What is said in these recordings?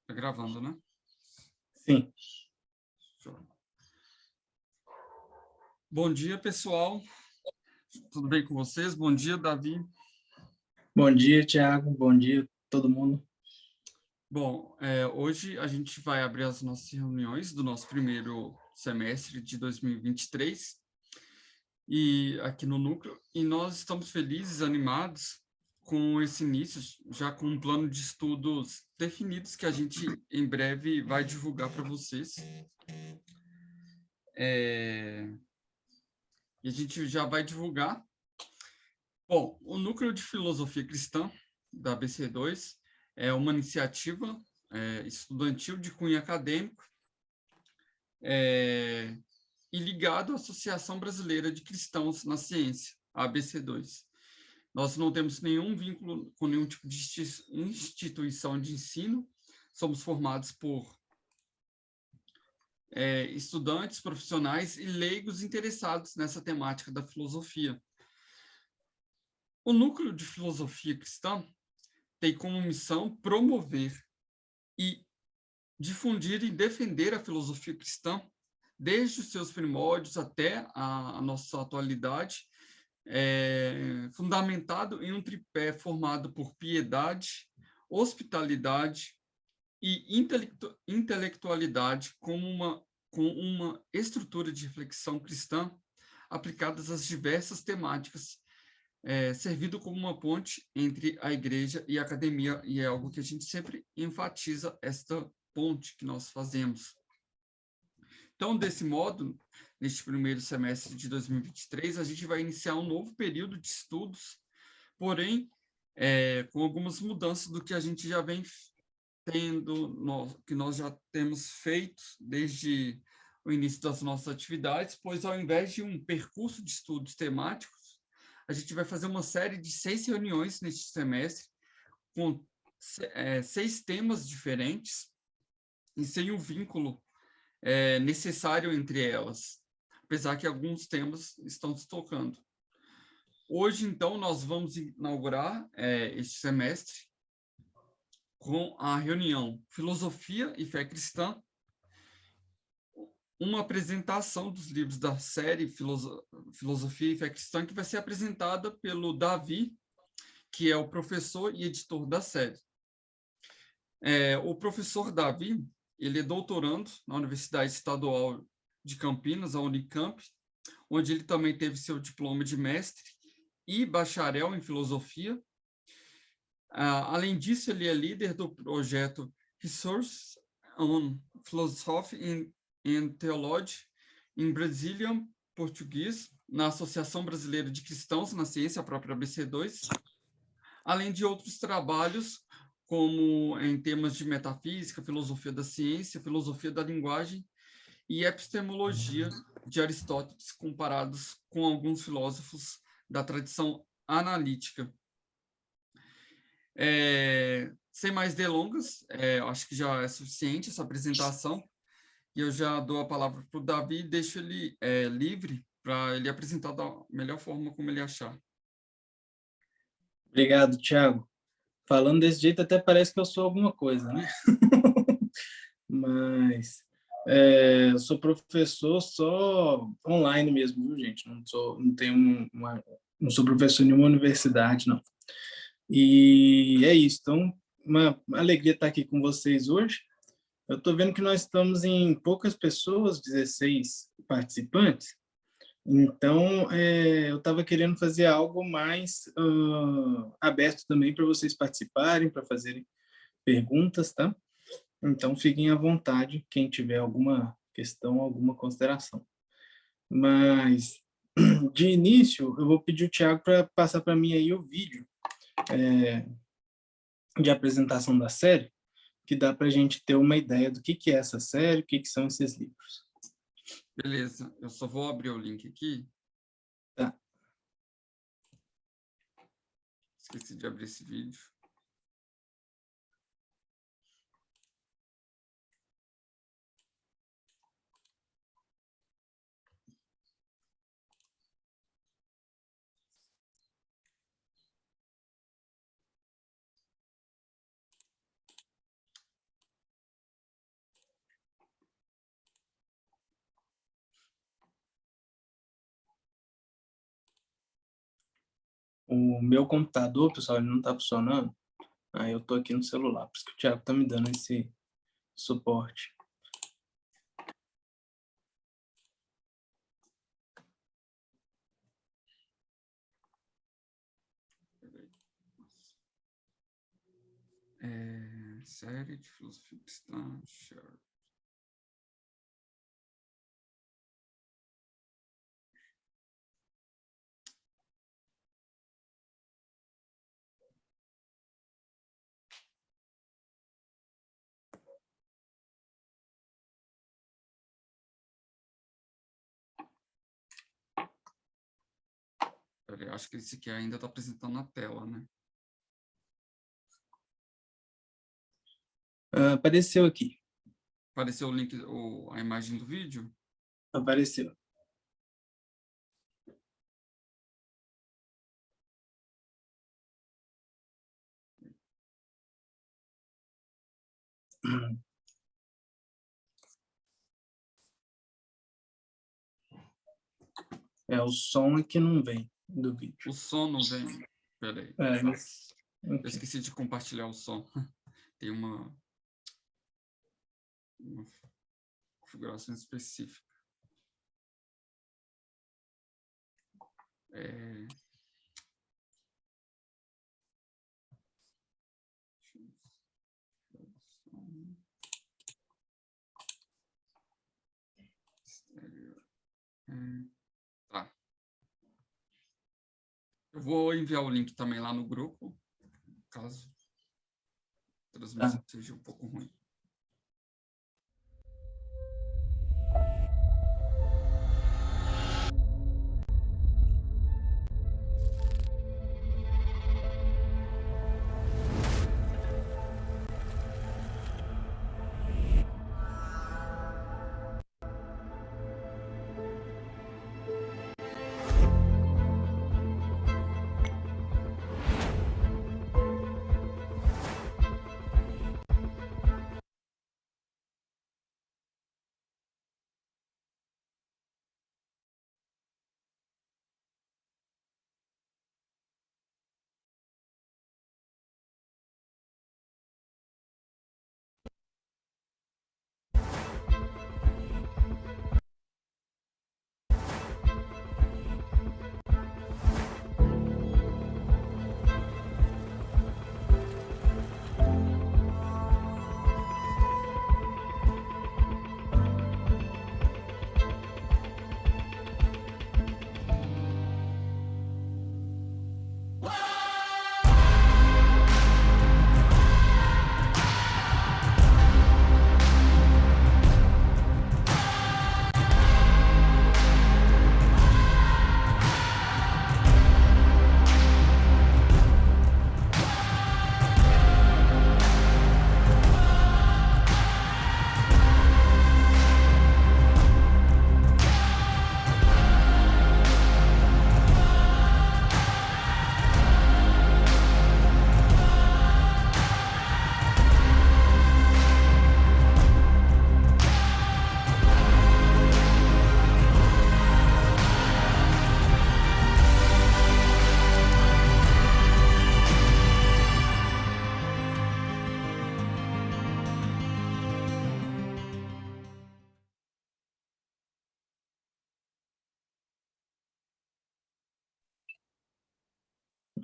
Tá gravando, né? Sim. Show. Bom dia, pessoal. Tudo bem com vocês? Bom dia, Davi. Bom dia, Thiago. Bom dia, todo mundo. Bom, hoje a gente vai abrir as nossas reuniões do nosso primeiro semestre de 2023 e aqui no Núcleo, e nós estamos felizes, animados com esse início, já com um plano de estudos definidos que a gente em breve vai divulgar para vocês. E a gente já vai divulgar. Bom, o Núcleo de Filosofia Cristã da BC2 é uma iniciativa estudantil de cunho acadêmico e ligado à Associação Brasileira de Cristãos na Ciência, a ABC2. Nós não temos nenhum vínculo com nenhum tipo de instituição de ensino, somos formados por estudantes, profissionais e leigos interessados nessa temática da filosofia. O Núcleo de Filosofia Cristã tem como missão promover e difundir e defender a filosofia cristã desde os seus primórdios até a nossa atualidade, fundamentado em um tripé formado por piedade, hospitalidade e intelectualidade com uma estrutura de reflexão cristã aplicadas às diversas temáticas, servido como uma ponte entre a igreja e a academia, e é algo que a gente sempre enfatiza, esta ponte que nós fazemos. Então, desse modo, neste primeiro semestre de 2023, a gente vai iniciar um novo período de estudos, porém, com algumas mudanças do que a gente já vem tendo, que nós já temos feito desde o início das nossas atividades, pois ao invés de um percurso de estudos temáticos, a gente vai fazer uma série de 6 reuniões neste semestre, com 6 temas diferentes, e sem o vínculo necessário entre elas, apesar que alguns temas estão se tocando. Hoje, então, nós vamos inaugurar este semestre com a reunião Filosofia e Fé Cristã, uma apresentação dos livros da série Filosofia e Fé Cristã, que vai ser apresentada pelo Davi, que é o professor e editor da série. O professor Davi, ele é doutorando na Universidade Estadual de Campinas, a Unicamp, onde ele também teve seu diploma de mestre e bacharel em filosofia. Além disso, ele é líder do projeto Resource on Philosophy and Theology em Brazilian Português, na Associação Brasileira de Cristãos na Ciência, a própria ABC2, além de outros trabalhos, como em temas de metafísica, filosofia da ciência, filosofia da linguagem e epistemologia de Aristóteles, comparados com alguns filósofos da tradição analítica. Sem mais delongas, acho que já é suficiente essa apresentação, e eu já dou a palavra para o Davi e deixo ele livre para ele apresentar da melhor forma como ele achar. Obrigado, Thiago. Falando desse jeito, até parece que eu sou alguma coisa, né? Mas eu sou professor só online mesmo, viu, gente? Não sou professor em nenhuma universidade, não. E é isso. Então, uma alegria estar aqui com vocês hoje. Eu estou vendo que nós estamos em poucas pessoas, 16 participantes. Então, eu estava querendo fazer algo mais aberto também para vocês participarem, para fazerem perguntas, tá? Então, fiquem à vontade, quem tiver alguma questão, alguma consideração. Mas, de início, eu vou pedir o Thiago para passar para mim aí o vídeo de apresentação da série, que dá para a gente ter uma ideia do que é essa série, o que são esses livros. Beleza, eu só vou abrir o link aqui. Tá. Esqueci de abrir esse vídeo. o meu computador, pessoal, ele não está funcionando. Aí eu estou aqui no celular, por isso que o Thiago está me dando esse suporte. Série de filosofia cristã, share. Peraí, acho que esse aqui ainda está apresentando na tela, né? Apareceu aqui. Apareceu o link, a imagem do vídeo? Apareceu. O som aqui não vem do vídeo. O som não vem. Peraí. Mas, Eu esqueci de compartilhar o som. Tem uma configuração específica. Tá. Eu vou enviar o link também lá no grupo, caso a transmissão seja um pouco ruim.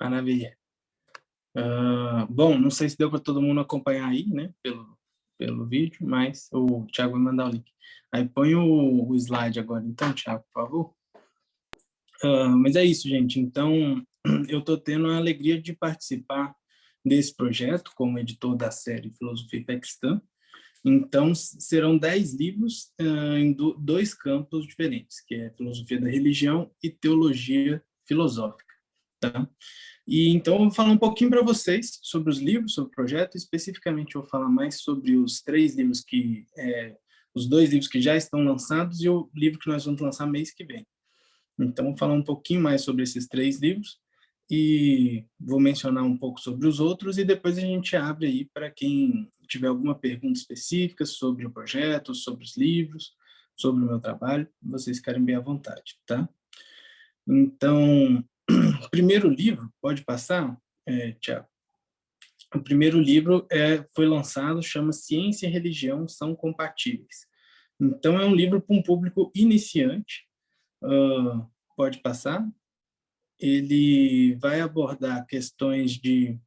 Maravilha. Bom, não sei se deu para todo mundo acompanhar aí, né, pelo vídeo, mas o Thiago vai mandar o link. Aí põe o slide agora, então, Thiago, por favor. Mas é isso, gente. Então, eu estou tendo a alegria de participar desse projeto como editor da série Filosofia Paquistã. Então, serão 10 livros em dois campos diferentes, que é Filosofia da Religião e Teologia Filosófica. Tá? E então, eu vou falar um pouquinho para vocês sobre os livros, sobre o projeto. Especificamente, eu vou falar mais sobre os 3 livros os 2 livros que já estão lançados e o livro que nós vamos lançar mês que vem. Então, vou falar um pouquinho mais sobre esses 3 livros e vou mencionar um pouco sobre os outros e depois a gente abre aí para quem tiver alguma pergunta específica sobre o projeto, sobre os livros, sobre o meu trabalho, vocês ficarem bem à vontade, tá? Então, O primeiro livro, pode passar, Tiago? O primeiro livro foi lançado, chama Ciência e Religião São Compatíveis. Então, é um livro para um público iniciante. Pode passar. Ele vai abordar questões de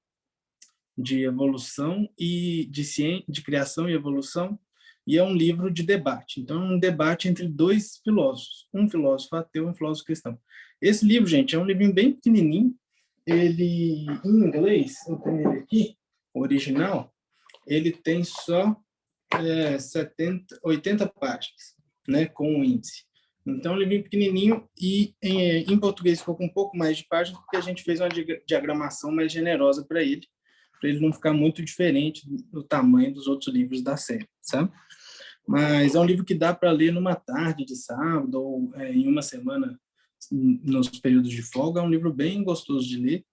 evolução e de criação e evolução, e é um livro de debate. Então, é um debate entre dois filósofos, um filósofo ateu e um filósofo cristão. Esse livro, gente, é um livrinho bem pequenininho. Ele, em inglês, eu tenho ele aqui, o original, ele tem só 80 páginas, né, com o índice. Então, é um livrinho pequenininho e em português ficou com um pouco mais de páginas, porque a gente fez uma diagramação mais generosa para ele não ficar muito diferente do tamanho dos outros livros da série, sabe? Mas é um livro que dá para ler numa tarde de sábado ou em uma semana nos períodos de folga. É um livro bem gostoso de ler.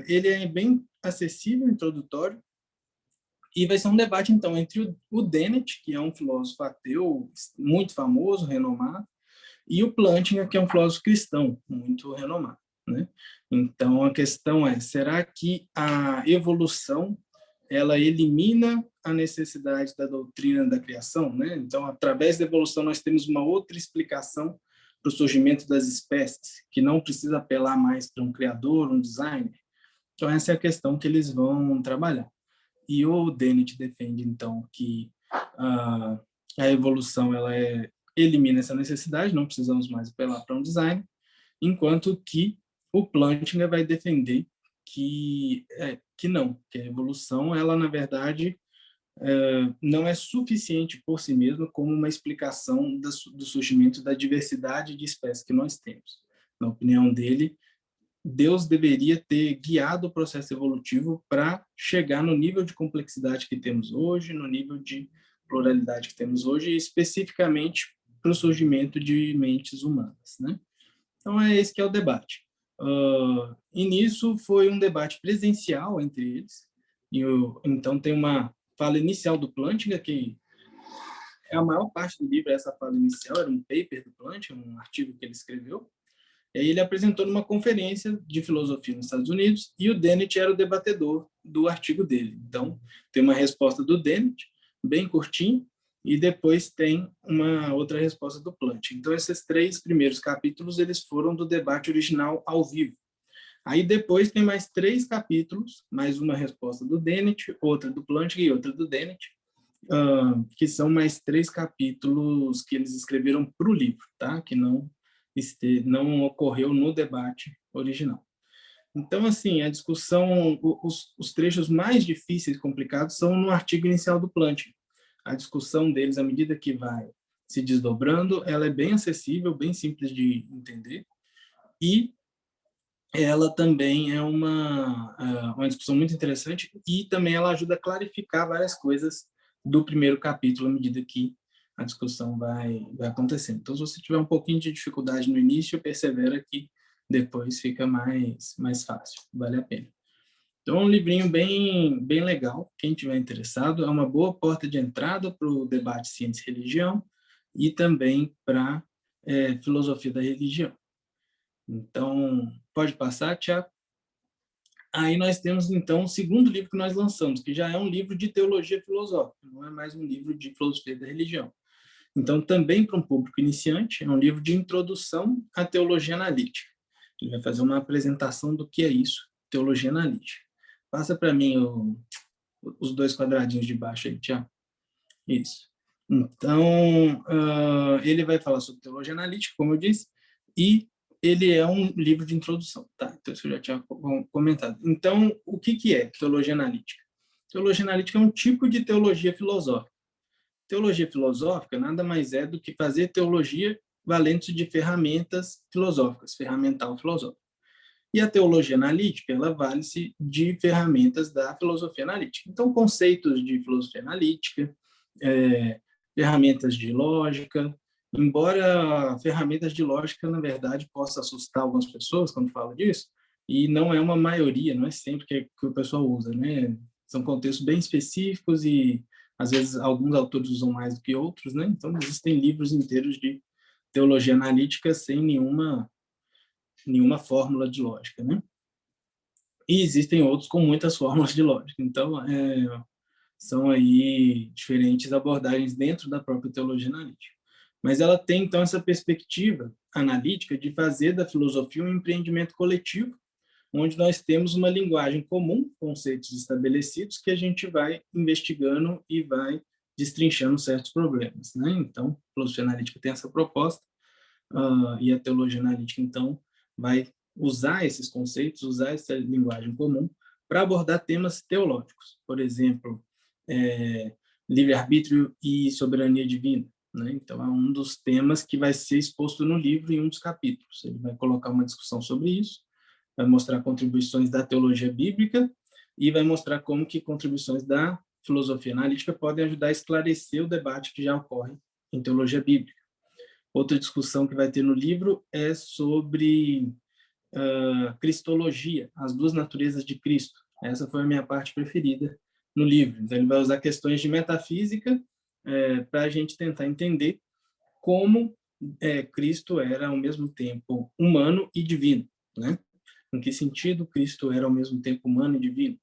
Ele é bem acessível, introdutório, e vai ser um debate, então, entre o Dennett, que é um filósofo ateu muito famoso, renomado, e o Plantinga, que é um filósofo cristão muito renomado, né? Então, a questão é, será que a evolução ela elimina a necessidade da doutrina da criação, né? Então, através da evolução, nós temos uma outra explicação para o surgimento das espécies, que não precisa apelar mais para um criador, um designer. Então, essa é a questão que eles vão trabalhar. E o Dennett defende, então, que a evolução ela elimina essa necessidade, não precisamos mais apelar para um design, enquanto que o Plantinga vai defender que não, que a evolução, ela, na verdade, não é suficiente por si mesma como uma explicação do surgimento da diversidade de espécies que nós temos. Na opinião dele, Deus deveria ter guiado o processo evolutivo para chegar no nível de complexidade que temos hoje, no nível de pluralidade que temos hoje, e especificamente para o surgimento de mentes humanas, né? Então, esse que é o debate. E nisso foi um debate presencial entre eles. Então, tem uma fala inicial do Plantinga, que é a maior parte do livro, essa fala inicial, era um paper do Plantinga, um artigo que ele escreveu. E aí ele apresentou numa conferência de filosofia nos Estados Unidos, e o Dennett era o debatedor do artigo dele. Então, tem uma resposta do Dennett, bem curtinho, e depois tem uma outra resposta do Plantinga. Então, esses 3 primeiros capítulos, eles foram do debate original ao vivo. Aí depois tem mais 3 capítulos, mais uma resposta do Dennett, outra do Plantinga e outra do Dennett, que são mais 3 capítulos que eles escreveram para o livro, tá? Que não ocorreu no debate original. Então, assim, a discussão, os trechos mais difíceis e complicados são no artigo inicial do Plantinga. A discussão deles, à medida que vai se desdobrando, ela é bem acessível, bem simples de entender, e ela também é uma discussão muito interessante, e também ela ajuda a clarificar várias coisas do primeiro capítulo, à medida que a discussão vai acontecendo. Então, se você tiver um pouquinho de dificuldade no início, persevera que depois fica mais fácil, vale a pena. Então, é um livrinho bem legal, quem tiver interessado, é uma boa porta de entrada para o debate ciência e religião e também para filosofia da religião. Então, pode passar, Tiago? Aí nós temos, então, o segundo livro que nós lançamos, que já é um livro de teologia filosófica, não é mais um livro de filosofia da religião. Então, também para um público iniciante, é um livro de introdução à teologia analítica. Ele vai fazer uma apresentação do que é isso, teologia analítica. Passa para mim os 2 quadradinhos de baixo aí, Tiago. Isso. Então, ele vai falar sobre teologia analítica, como eu disse, e ele é um livro de introdução, tá? Então, isso eu já tinha comentado. Então, o que é teologia analítica? Teologia analítica é um tipo de teologia filosófica. Teologia filosófica nada mais é do que fazer teologia valendo-se de ferramentas filosóficas, ferramental filosófica. E a teologia analítica, ela vale-se de ferramentas da filosofia analítica. Então, conceitos de filosofia analítica, ferramentas de lógica, embora ferramentas de lógica, na verdade, possa assustar algumas pessoas quando fala disso, e não é uma maioria, não é sempre que o pessoal usa, né? São contextos bem específicos e, às vezes, alguns autores usam mais do que outros, né? Então, existem livros inteiros de teologia analítica sem nenhuma fórmula de lógica, né? E existem outros com muitas fórmulas de lógica. Então, são aí diferentes abordagens dentro da própria teologia analítica. Mas ela tem, então, essa perspectiva analítica de fazer da filosofia um empreendimento coletivo, onde nós temos uma linguagem comum, conceitos estabelecidos, que a gente vai investigando e vai destrinchando certos problemas, né? Então, a filosofia analítica tem essa proposta, e a teologia analítica, então, vai usar esses conceitos, usar essa linguagem comum para abordar temas teológicos. Por exemplo, livre-arbítrio e soberania divina, né? Então, é um dos temas que vai ser exposto no livro em um dos capítulos. Ele vai colocar uma discussão sobre isso, vai mostrar contribuições da teologia bíblica e vai mostrar como que contribuições da filosofia analítica podem ajudar a esclarecer o debate que já ocorre em teologia bíblica. Outra discussão que vai ter no livro é sobre cristologia, as duas naturezas de Cristo. Essa foi a minha parte preferida no livro. Então, ele vai usar questões de metafísica para a gente tentar entender como Cristo era, ao mesmo tempo, humano e divino, né? Em que sentido Cristo era, ao mesmo tempo, humano e divino?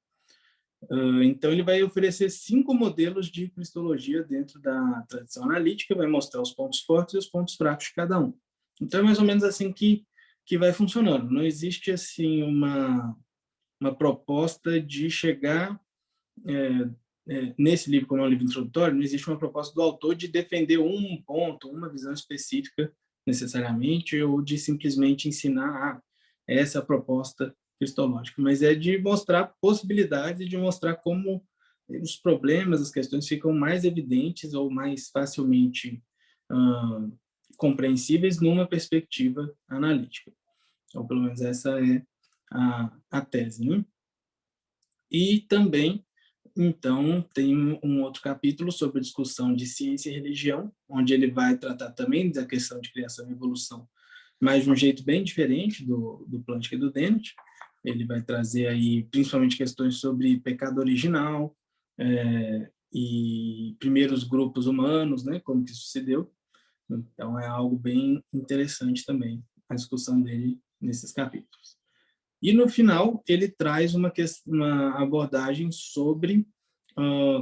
Então, ele vai oferecer 5 modelos de cristologia dentro da tradição analítica, vai mostrar os pontos fortes e os pontos fracos de cada um. Então, é mais ou menos assim que vai funcionando. Não existe, assim, uma proposta de chegar nesse livro, como é um livro introdutório, não existe uma proposta do autor de defender um ponto, uma visão específica, necessariamente, ou de simplesmente ensinar essa é a proposta cristológica, mas é de mostrar possibilidades, de mostrar como os problemas, as questões ficam mais evidentes ou mais facilmente compreensíveis numa perspectiva analítica. Ou pelo menos essa é a tese, né? E também, então, tem um outro capítulo sobre a discussão de ciência e religião, onde ele vai tratar também da questão de criação e evolução, mas de um jeito bem diferente do Plantinga e do Dennett. Ele vai trazer aí principalmente questões sobre pecado original e primeiros grupos humanos, né, como que isso se deu. Então, é algo bem interessante também, a discussão dele nesses capítulos. E, no final, ele traz uma abordagem sobre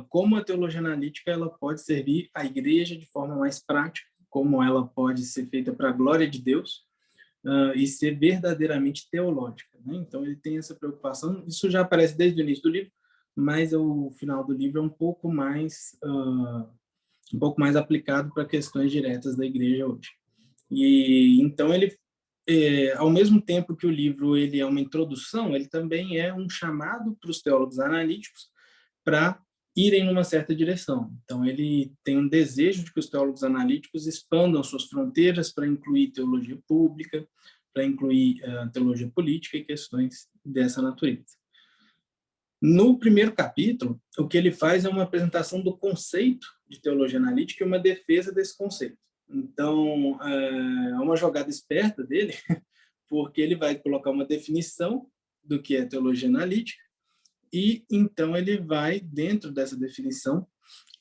como a teologia analítica ela pode servir à igreja de forma mais prática, como ela pode ser feita para a glória de Deus e ser verdadeiramente teológica, né? Então, ele tem essa preocupação. Isso já aparece desde o início do livro, mas o final do livro é um pouco mais aplicado para questões diretas da igreja hoje. E então ele ao mesmo tempo que o livro ele é uma introdução, ele também é um chamado para os teólogos analíticos para irem numa certa direção. Então, ele tem um desejo de que os teólogos analíticos expandam suas fronteiras para incluir teologia pública, para incluir teologia política e questões dessa natureza. No primeiro capítulo, o que ele faz é uma apresentação do conceito de teologia analítica e uma defesa desse conceito. Então, é uma jogada esperta dele, porque ele vai colocar uma definição do que é teologia analítica e, então, ele vai, dentro dessa definição,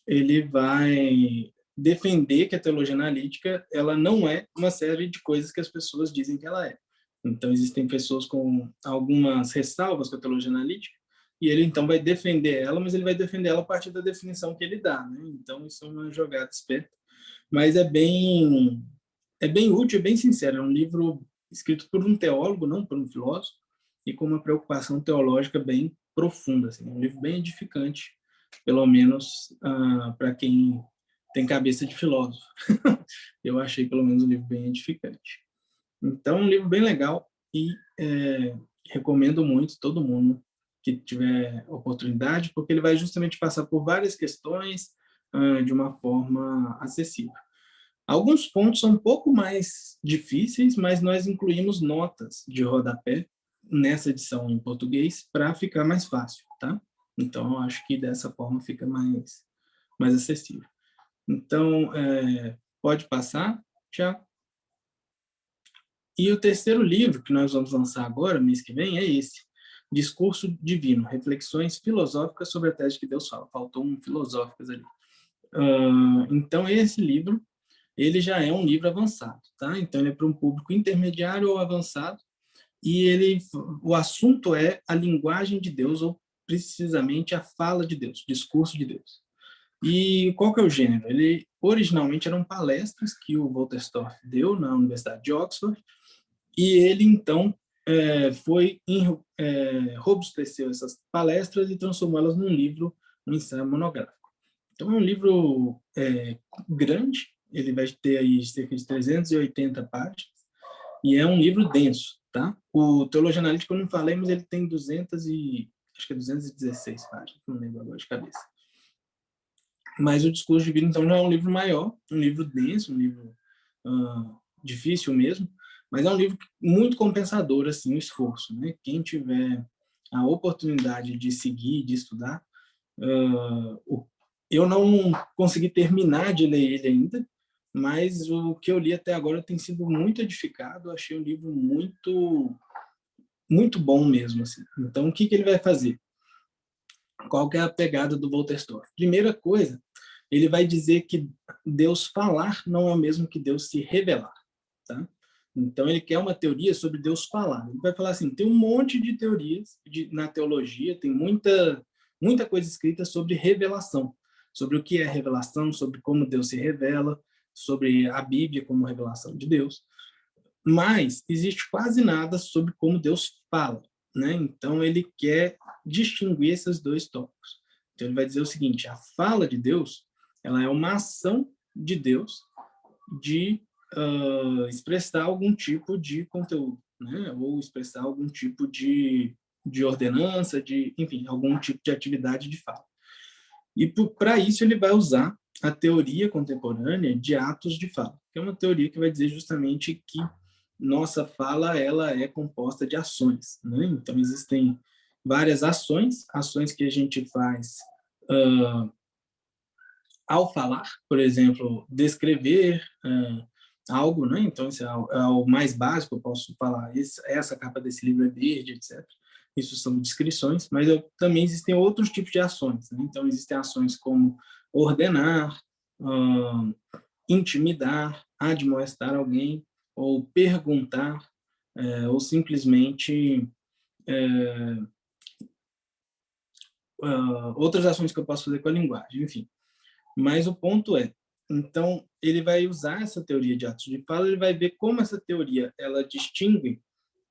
ele vai defender que a teologia analítica ela não é uma série de coisas que as pessoas dizem que ela é. Então, existem pessoas com algumas ressalvas com a teologia analítica, e ele, então, vai defender ela, mas ele vai defender ela a partir da definição que ele dá, né? Então, isso é uma jogada esperta. Mas é bem útil, é bem sincero. É um livro escrito por um teólogo, não por um filósofo, e com uma preocupação teológica bem profunda. Assim. É um livro bem edificante, pelo menos para quem tem cabeça de filósofo. Eu achei, pelo menos, um livro bem edificante. Então, é um livro bem legal e recomendo muito todo mundo que tiver oportunidade, porque ele vai justamente passar por várias questões de uma forma acessível. Alguns pontos são um pouco mais difíceis, mas nós incluímos notas de rodapé nessa edição em português para ficar mais fácil, tá? Então, eu acho que dessa forma fica mais acessível. Então, pode passar, Tiago. E o terceiro livro que nós vamos lançar agora, mês que vem, é esse, Discurso Divino, Reflexões Filosóficas sobre a Tese que Deus Fala. Faltou um filosóficas ali. Então, esse livro, ele já é um livro avançado, tá? Então, ele é para um público intermediário ou avançado, e o assunto é a linguagem de Deus, ou precisamente a fala de Deus, o discurso de Deus. E qual que é o gênero? Ele originalmente eram palestras que o Wolterstorff deu na Universidade de Oxford, e ele então robusteceu essas palestras e transformou elas num livro, um ensaio monográfico. Então é um livro grande, ele vai ter aí cerca de 380 páginas, e é um livro denso, tá? O Teologia Analítica eu não falei, mas ele tem 216 páginas, não lembro agora de cabeça. Mas o Discurso Divino, então, já é um livro maior, um livro denso, um livro difícil mesmo, mas é um livro muito compensador, assim, o esforço, né? Quem tiver a oportunidade de seguir, de estudar, eu não consegui terminar de ler ele ainda, mas o que eu li até agora tem sido muito edificado, eu achei um livro muito, muito bom mesmo, assim. Então, o que ele vai fazer? Qual que é a pegada do Wolterstorff? Primeira coisa, ele vai dizer que Deus falar não é o mesmo que Deus se revelar, tá? Então, ele quer uma teoria sobre Deus falar. Ele vai falar assim, tem um monte de teorias na teologia, tem muita coisa escrita sobre revelação, sobre o que é revelação, sobre como Deus se revela, sobre a Bíblia como revelação de Deus, mas existe quase nada sobre como Deus fala, né? Então, ele quer distinguir esses dois tópicos. Então, ele vai dizer o seguinte, a fala de Deus, ela é uma ação de Deus de expressar algum tipo de conteúdo, né? Ou expressar algum tipo de ordenança, enfim, algum tipo de atividade de fala. E para isso ele vai usar a teoria contemporânea de atos de fala, que é uma teoria que vai dizer justamente que nossa fala ela é composta de ações, né? Então existem várias ações que a gente faz ao falar, por exemplo, descrever algo, né? Então isso é o mais básico, eu posso falar, essa capa desse livro é verde, etc. Isso são descrições, mas também existem outros tipos de ações, né? Então existem ações como ordenar, intimidar, admoestar alguém, ou perguntar, ou simplesmente outras ações que eu posso fazer com a linguagem, enfim. Mas o ponto é, então, ele vai usar essa teoria de atos de fala, ele vai ver como essa teoria ela distingue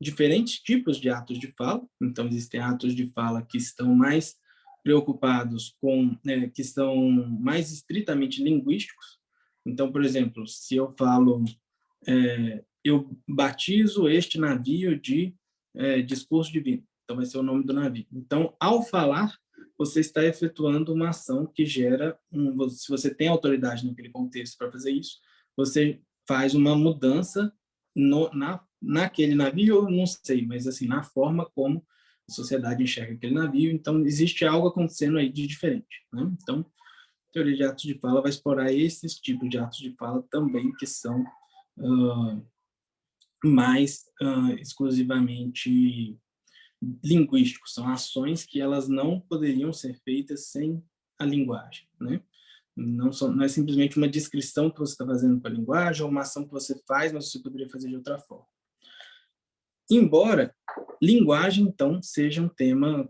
diferentes tipos de atos de fala. Então, existem atos de fala que estão mais preocupados com, que são mais estritamente linguísticos. Então, por exemplo, se eu falo, eu batizo este navio de discurso divino, então vai ser o nome do navio. Então, ao falar, você está efetuando uma ação que gera, se você tem autoridade naquele contexto para fazer isso, você faz uma mudança naquele navio, eu não sei, mas assim, na forma como a sociedade enxerga aquele navio, então existe algo acontecendo aí de diferente, né? Então, a teoria de atos de fala vai explorar esses tipos de atos de fala também, que são mais exclusivamente linguísticos, são ações que elas não poderiam ser feitas sem a linguagem, né? Não é simplesmente uma descrição que você está fazendo com a linguagem, ou uma ação que você faz, mas você poderia fazer de outra forma. Embora linguagem, então, seja um tema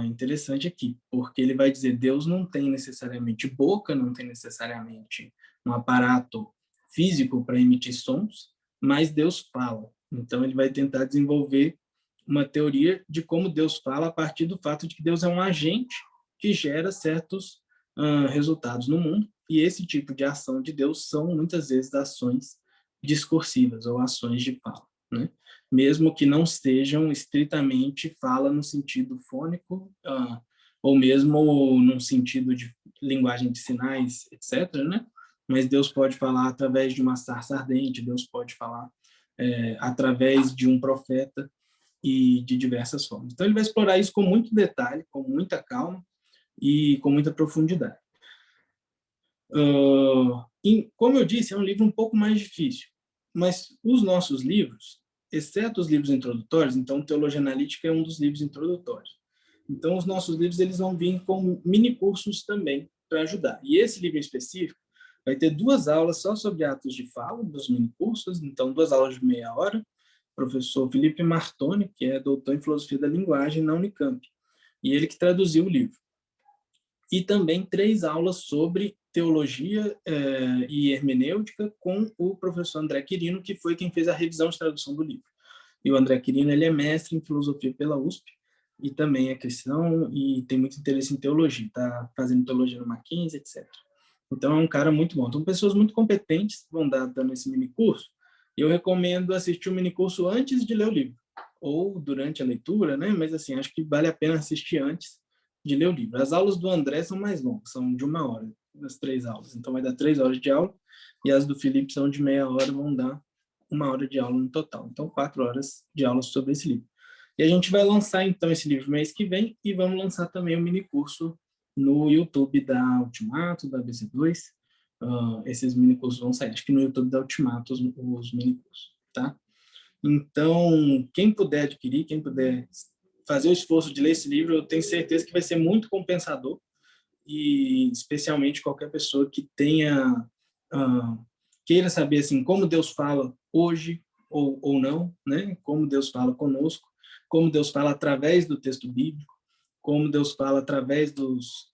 interessante aqui, porque ele vai dizer Deus não tem necessariamente boca, não tem necessariamente um aparato físico para emitir sons, mas Deus fala. Então, ele vai tentar desenvolver uma teoria de como Deus fala a partir do fato de que Deus é um agente que gera certos resultados no mundo, e esse tipo de ação de Deus são, muitas vezes, ações discursivas ou ações de fala, né? Mesmo que não estejam estritamente fala no sentido fônico, ou mesmo no sentido de linguagem de sinais, etc., né? Mas Deus pode falar através de uma sarça ardente, Deus pode falar através de um profeta, e de diversas formas. Então, ele vai explorar isso com muito detalhe, com muita calma e com muita profundidade. Como eu disse, é um livro um pouco mais difícil, mas os nossos livros, exceto os livros introdutórios, então, Teologia Analítica é um dos livros introdutórios. Então, os nossos livros eles vão vir com mini cursos também para ajudar. E esse livro em específico vai ter 2 aulas só sobre atos de fala, dos mini cursos, então 2 aulas de meia hora, professor Felipe Martoni, que é doutor em filosofia da linguagem na Unicamp, e ele que traduziu o livro. E também 3 aulas sobre teologia e hermenêutica com o professor André Quirino, que foi quem fez a revisão de tradução do livro. E o André Quirino, ele é mestre em filosofia pela USP, e também é cristão e tem muito interesse em teologia, está fazendo teologia no Mackenzie, etc. Então, é um cara muito bom. Então, pessoas muito competentes vão dando esse minicurso. Eu recomendo assistir o minicurso antes de ler o livro, ou durante a leitura, né? Mas, assim, acho que vale a pena assistir antes de ler o livro. As aulas do André são mais longas, são de 1 hora, as 3 aulas. Então, vai dar 3 horas de aula, e as do Felipe são de meia hora, vão dar 1 hora de aula no total. Então, 4 horas de aula sobre esse livro. E a gente vai lançar, então, esse livro mês que vem, e vamos lançar também o minicurso no YouTube da Ultimato, da ABC2. Esses minicursos vão sair, acho que no YouTube da Ultimato, os minicursos, tá? Então, quem puder adquirir, quem puder fazer o esforço de ler esse livro, eu tenho certeza que vai ser muito compensador, e especialmente qualquer pessoa que tenha queira saber assim como Deus fala hoje ou não, né? Como Deus fala conosco, como Deus fala através do texto bíblico, como Deus fala através dos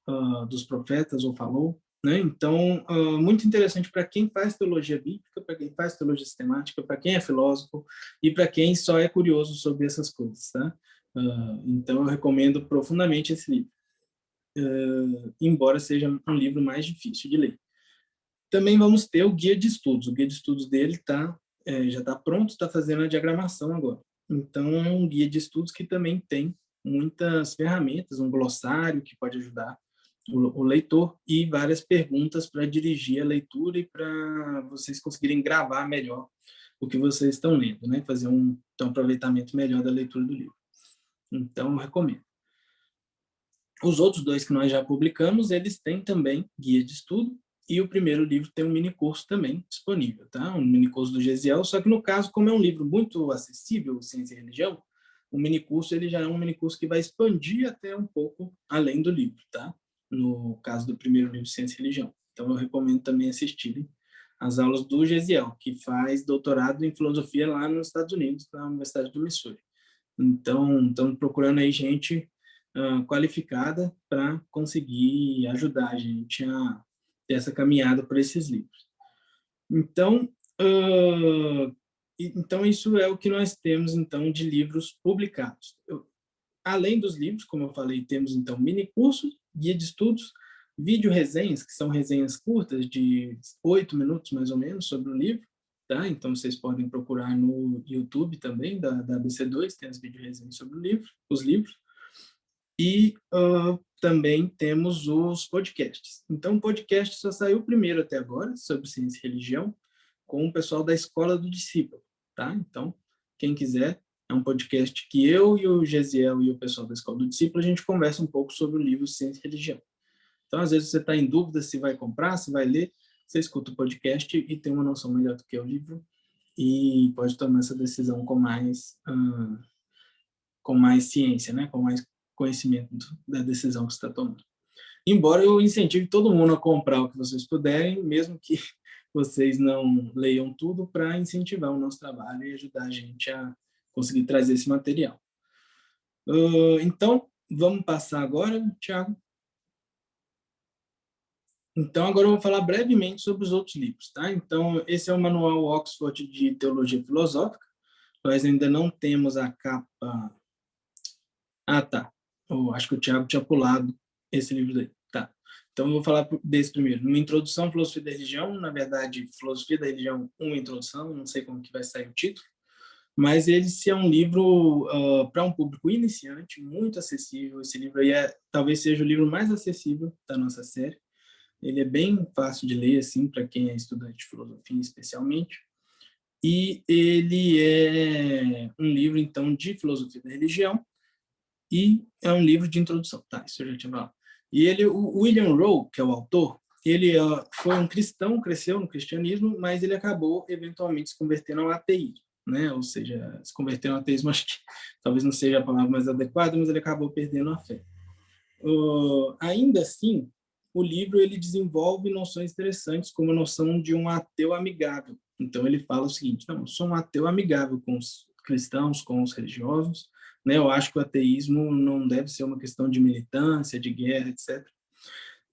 profetas ou falou, né? Então, muito interessante para quem faz teologia bíblica, para quem faz teologia sistemática, para quem é filósofo e para quem só é curioso sobre essas coisas, tá? Então, eu recomendo profundamente esse livro, embora seja um livro mais difícil de ler. Também vamos ter o guia de estudos. O guia de estudos dele já está pronto, está fazendo a diagramação agora. Então, é um guia de estudos que também tem muitas ferramentas, um glossário que pode ajudar o leitor e várias perguntas para dirigir a leitura e para vocês conseguirem gravar melhor o que vocês estão lendo, né? Fazer um aproveitamento melhor da leitura do livro. Então, eu recomendo. Os outros 2 que nós já publicamos, eles têm também guia de estudo, e o primeiro livro tem um mini curso também disponível, tá? Um mini curso do Gesiel, só que no caso, como é um livro muito acessível, Ciência e Religião, o mini curso ele já é um mini curso que vai expandir até um pouco além do livro, tá? No caso do primeiro livro, Ciência e Religião. Então, eu recomendo também assistirem as aulas do Gesiel, que faz doutorado em filosofia lá nos Estados Unidos, na Universidade do Missouri. Então, estamos procurando aí gente qualificada para conseguir ajudar a gente a ter essa caminhada por esses livros. Então, então isso é o que nós temos então de livros publicados. Além dos livros, como eu falei, temos então mini cursos, guia de estudos, vídeo resenhas, que são resenhas curtas de 8 minutos mais ou menos sobre o livro, tá? Então vocês podem procurar no YouTube também da ABC2, tem as vídeo resenhas sobre o livro, os livros. E também temos os podcasts. Então, o podcast só saiu primeiro até agora, sobre ciência e religião, com o pessoal da Escola do Discípulo, tá? Então, quem quiser, é um podcast que eu e o Gesiel e o pessoal da Escola do Discípulo, a gente conversa um pouco sobre o livro Ciência e Religião. Então, às vezes você está em dúvida se vai comprar, se vai ler, você escuta o podcast e tem uma noção melhor do que é o livro e pode tomar essa decisão com mais ciência, né? Com mais conhecimento da decisão que você está tomando. Embora eu incentive todo mundo a comprar o que vocês puderem, mesmo que vocês não leiam tudo, para incentivar o nosso trabalho e ajudar a gente a conseguir trazer esse material. Então, vamos passar agora, Thiago? Então, agora eu vou falar brevemente sobre os outros livros, tá? Então, esse é o Manual Oxford de Teologia Filosófica. Nós ainda não temos a capa... Ah, tá. Eu acho que o Thiago tinha pulado esse livro daí. Tá. Então, eu vou falar desse primeiro. Uma introdução à filosofia da religião, na verdade, filosofia da religião, uma introdução, não sei como que vai sair o título, mas esse é um livro para um público iniciante, muito acessível. Esse livro aí talvez seja o livro mais acessível da nossa série. Ele é bem fácil de ler, assim, para quem é estudante de filosofia, especialmente. E ele é um livro, então, de filosofia da religião, e é um livro de introdução, tá? Isso eu já tinha falado. E o William Rowe, que é o autor, ele foi um cristão, cresceu no cristianismo, mas ele acabou eventualmente se convertendo ao ateísmo, né? Ou seja, se convertendo ao ateísmo, acho que talvez não seja a palavra mais adequada, mas ele acabou perdendo a fé. Ainda assim, o livro ele desenvolve noções interessantes, como a noção de um ateu amigável. Então ele fala o seguinte: não, eu sou um ateu amigável com os cristãos com os religiosos, né? Eu acho que o ateísmo não deve ser uma questão de militância, de guerra, etc.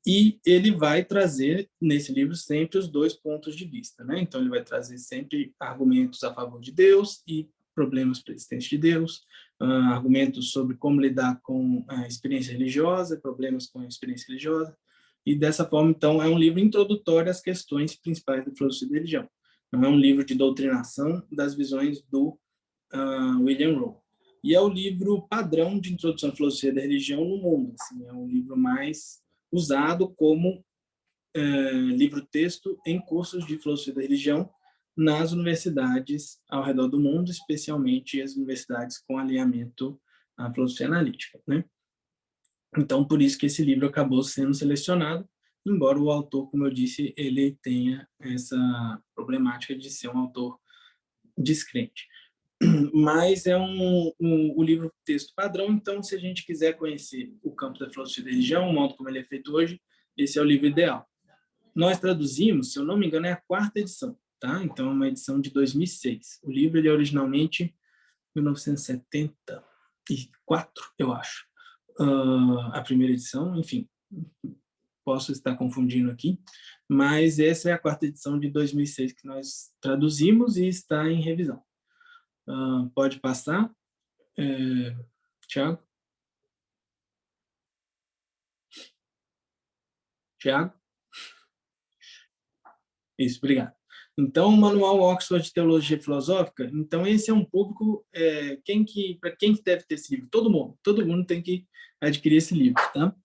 E ele vai trazer, nesse livro, sempre os dois pontos de vista, né? Então, ele vai trazer sempre argumentos a favor de Deus e problemas para a existência de Deus, argumentos sobre como lidar com a experiência religiosa, problemas com a experiência religiosa, e dessa forma, então, é um livro introdutório às questões principais da filosofia da religião. Não é um livro de doutrinação das visões do William Rowe. E é o livro padrão de introdução à filosofia da religião no mundo. Assim, é um livro mais usado como livro-texto em cursos de filosofia da religião nas universidades ao redor do mundo, especialmente as universidades com alinhamento à filosofia analítica, né? Então, por isso que esse livro acabou sendo selecionado, embora o autor, como eu disse, ele tenha essa problemática de ser um autor descrente. Mas é o livro-texto padrão, então, se a gente quiser conhecer o campo da filosofia da religião, o modo como ele é feito hoje, esse é o livro ideal. Nós traduzimos, se eu não me engano, é a 4ª edição, tá? Então, é uma edição de 2006. O livro ele é originalmente 1974, eu acho. A primeira edição, enfim, posso estar confundindo aqui, mas essa é a 4ª edição de 2006 que nós traduzimos e está em revisão. Pode passar, Tiago? Tiago? Isso, obrigado. Então, o Manual Oxford de Teologia Filosófica, então esse é um público, para quem que deve ter esse livro? Todo mundo tem que adquirir esse livro, tá?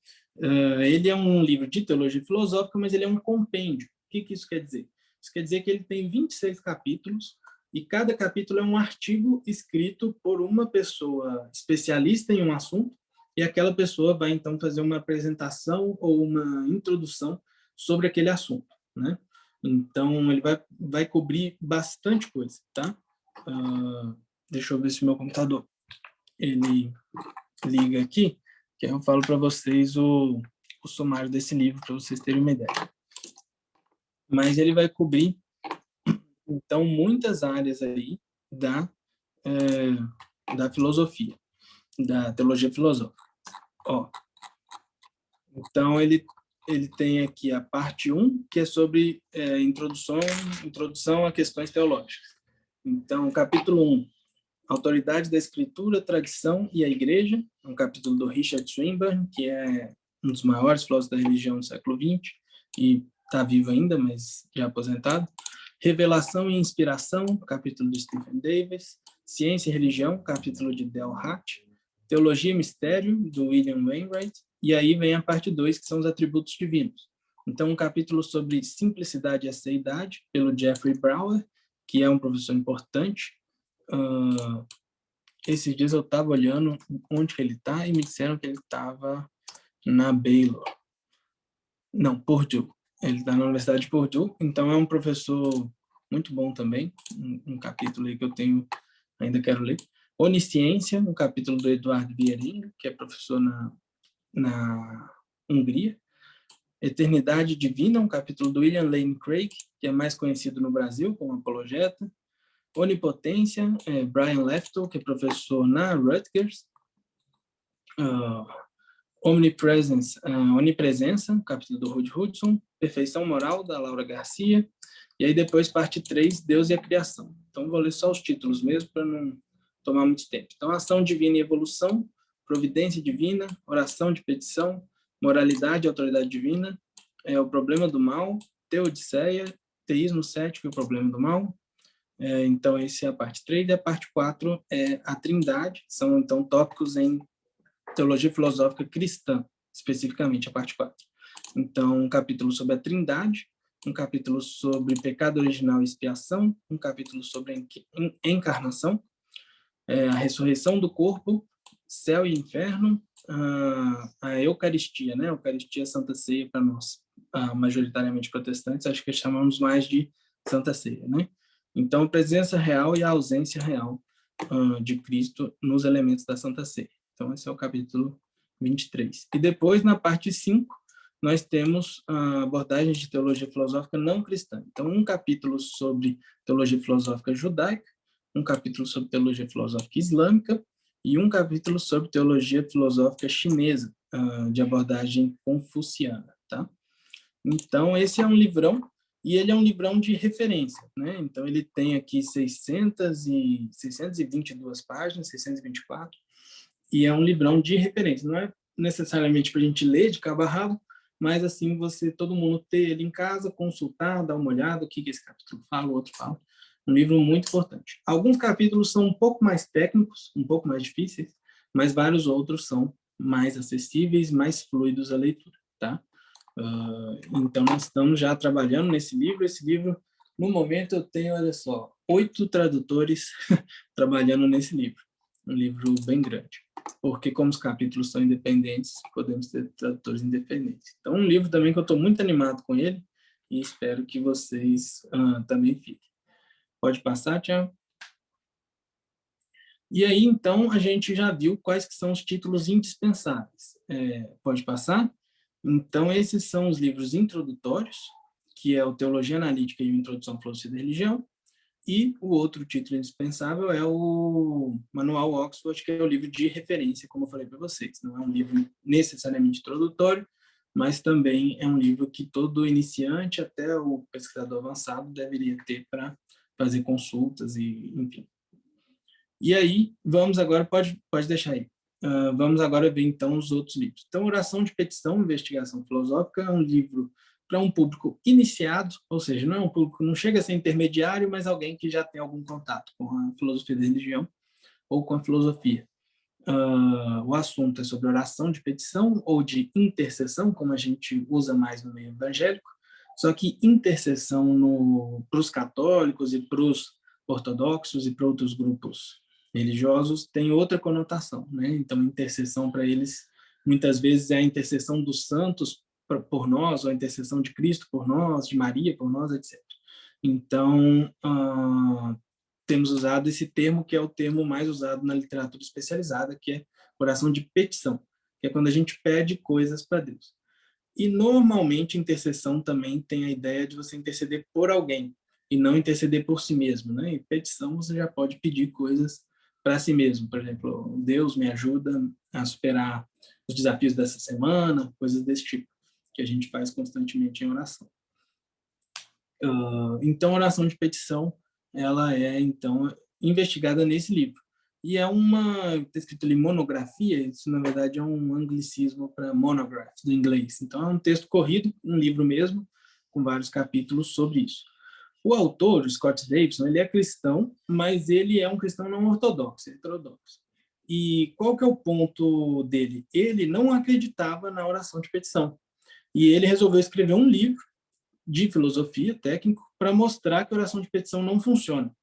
Ele é um livro de teologia filosófica, mas ele é um compêndio. O que isso quer dizer? Isso quer dizer que ele tem 26 capítulos, e cada capítulo é um artigo escrito por uma pessoa especialista em um assunto, e aquela pessoa vai, então, fazer uma apresentação ou uma introdução sobre aquele assunto, né? Então, ele vai cobrir bastante coisa, tá? Deixa eu ver se meu computador ele liga aqui, que aí eu falo para vocês o sumário desse livro, para vocês terem uma ideia. Mas ele vai cobrir, então, muitas áreas aí da filosofia, da teologia filosófica. Então, ele tem aqui a parte 1, que é sobre introdução a questões teológicas. Então, capítulo 1, Autoridade da Escritura, Tradição e a Igreja, um capítulo do Richard Swinburne, que é um dos maiores filósofos da religião do século XX, e está vivo ainda, mas já aposentado. Revelação e Inspiração, capítulo de Stephen Davis. Ciência e Religião, capítulo de Del Hart. Teologia e Mistério, do William Wainwright. E aí vem a parte 2, que são os atributos divinos. Então, um capítulo sobre simplicidade e aceidade, pelo Jeffrey Brower, que é um professor importante. Esses dias eu estava olhando onde que ele está e me disseram que ele estava na Baylor. Não, Purdue. Ele está na Universidade de Purdue, então é um professor muito bom também. Um capítulo aí que eu ainda quero ler. Onisciência, um capítulo do Eduardo Vieirinha, que é professor na Hungria. Eternidade Divina, um capítulo do William Lane Craig, que é mais conhecido no Brasil como apologeta. Onipotência, Brian Leftow, que é professor na Rutgers. Onipresença, capítulo do Rudy Hudson. Perfeição Moral, da Laura Garcia. E aí depois parte 3, Deus e a Criação. Então vou ler só os títulos mesmo para não tomar muito tempo. Então, Ação Divina e Evolução, Providência Divina, Oração de Petição, Moralidade e Autoridade Divina, O Problema do Mal, Teodiceia, Teísmo Cético e o Problema do Mal. Então, essa é a parte 3, e a parte 4 é a Trindade, são, então, tópicos em teologia filosófica cristã, especificamente a parte 4. Então, um capítulo sobre a Trindade, um capítulo sobre pecado original e expiação, um capítulo sobre encarnação, a ressurreição do corpo, céu e inferno, a Eucaristia, né? A Eucaristia é Santa Ceia para nós, majoritariamente protestantes, acho que chamamos mais de Santa Ceia, né? Então, a presença real e a ausência real de Cristo nos elementos da Santa Ceia. Então, esse é o capítulo 23. E depois, na parte 5, nós temos abordagens de teologia filosófica não cristã. Então, um capítulo sobre teologia filosófica judaica, um capítulo sobre teologia filosófica islâmica e um capítulo sobre teologia filosófica chinesa, de abordagem confuciana, tá? Então, esse é um livrão, e ele é um livrão de referência, né? Então, ele tem aqui 622 páginas, 624, e é um livrão de referência. Não é necessariamente para a gente ler de cabo a rabo, mas assim, todo mundo ter ele em casa, consultar, dar uma olhada, o que esse capítulo fala, o outro fala. Um livro muito importante. Alguns capítulos são um pouco mais técnicos, um pouco mais difíceis, mas vários outros são mais acessíveis, mais fluidos à leitura, tá? Então, nós estamos já trabalhando nesse livro. Esse livro, no momento, eu tenho, olha só, 8 tradutores trabalhando nesse livro. Um livro bem grande. Porque, como os capítulos são independentes, podemos ter tradutores independentes. Então, um livro também que eu estou muito animado com ele e espero que vocês também fiquem. Pode passar, Tiago? E aí, então, a gente já viu quais que são os títulos indispensáveis. Pode passar? Então, esses são os livros introdutórios, que é o Teologia Analítica e o Introdução à Filosofia da Religião, e o outro título indispensável é o Manual Oxford, que é o livro de referência, como eu falei para vocês. Não é um livro necessariamente introdutório, mas também é um livro que todo iniciante, até o pesquisador avançado, deveria ter para fazer consultas e, enfim. E aí, vamos agora, pode deixar aí. Vamos agora ver, então, os outros livros. Então, Oração de Petição, Investigação Filosófica, é um livro para um público iniciado, ou seja, não é um público, não chega a ser intermediário, mas alguém que já tem algum contato com a filosofia da religião ou com a filosofia. O assunto é sobre oração de petição ou de intercessão, como a gente usa mais no meio evangélico, só que intercessão para os católicos e para os ortodoxos e para outros grupos religiosos tem outra conotação, né? Então, intercessão para eles muitas vezes é a intercessão dos santos por nós, ou a intercessão de Cristo por nós, de Maria por nós, etc. Então, temos usado esse termo, que é o termo mais usado na literatura especializada, que é oração de petição, que é quando a gente pede coisas para Deus. E, normalmente, intercessão também tem a ideia de você interceder por alguém, e não interceder por si mesmo, né? Em petição, você já pode pedir coisas para si mesmo. Por exemplo, Deus me ajuda a superar os desafios dessa semana, coisas desse tipo, que a gente faz constantemente em oração. Então, a oração de petição, ela é, então, investigada nesse livro. E está escrito ali monografia, isso, na verdade, é um anglicismo para monograph, do inglês. Então, é um texto corrido, um livro mesmo, com vários capítulos sobre isso. O autor, o Scott Davidson, ele é cristão, mas ele é um cristão não ortodoxo, heterodoxo. E qual que é o ponto dele? Ele não acreditava na oração de petição. E ele resolveu escrever um livro de filosofia técnico para mostrar que a oração de petição não funciona.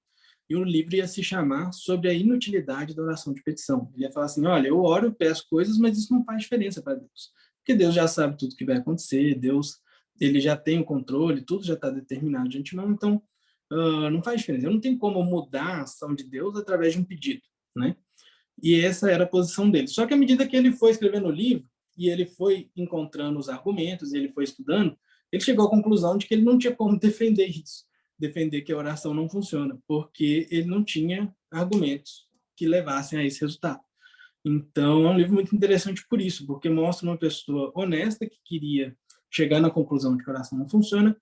E o livro ia se chamar Sobre a Inutilidade da Oração de Petição. Ele ia falar assim, olha, eu oro, eu peço coisas, mas isso não faz diferença para Deus. Porque Deus já sabe tudo que vai acontecer, Deus ele já tem o controle, tudo já está determinado de antemão, então não faz diferença. Eu não tenho como mudar a ação de Deus através de um pedido, né? E essa era a posição dele. Só que à medida que ele foi escrevendo o livro, e ele foi encontrando os argumentos, ele foi estudando, ele chegou à conclusão de que ele não tinha como defender isso, defender que a oração não funciona, porque ele não tinha argumentos que levassem a esse resultado. Então, é um livro muito interessante por isso, porque mostra uma pessoa honesta que queria chegar na conclusão de que a oração não funciona,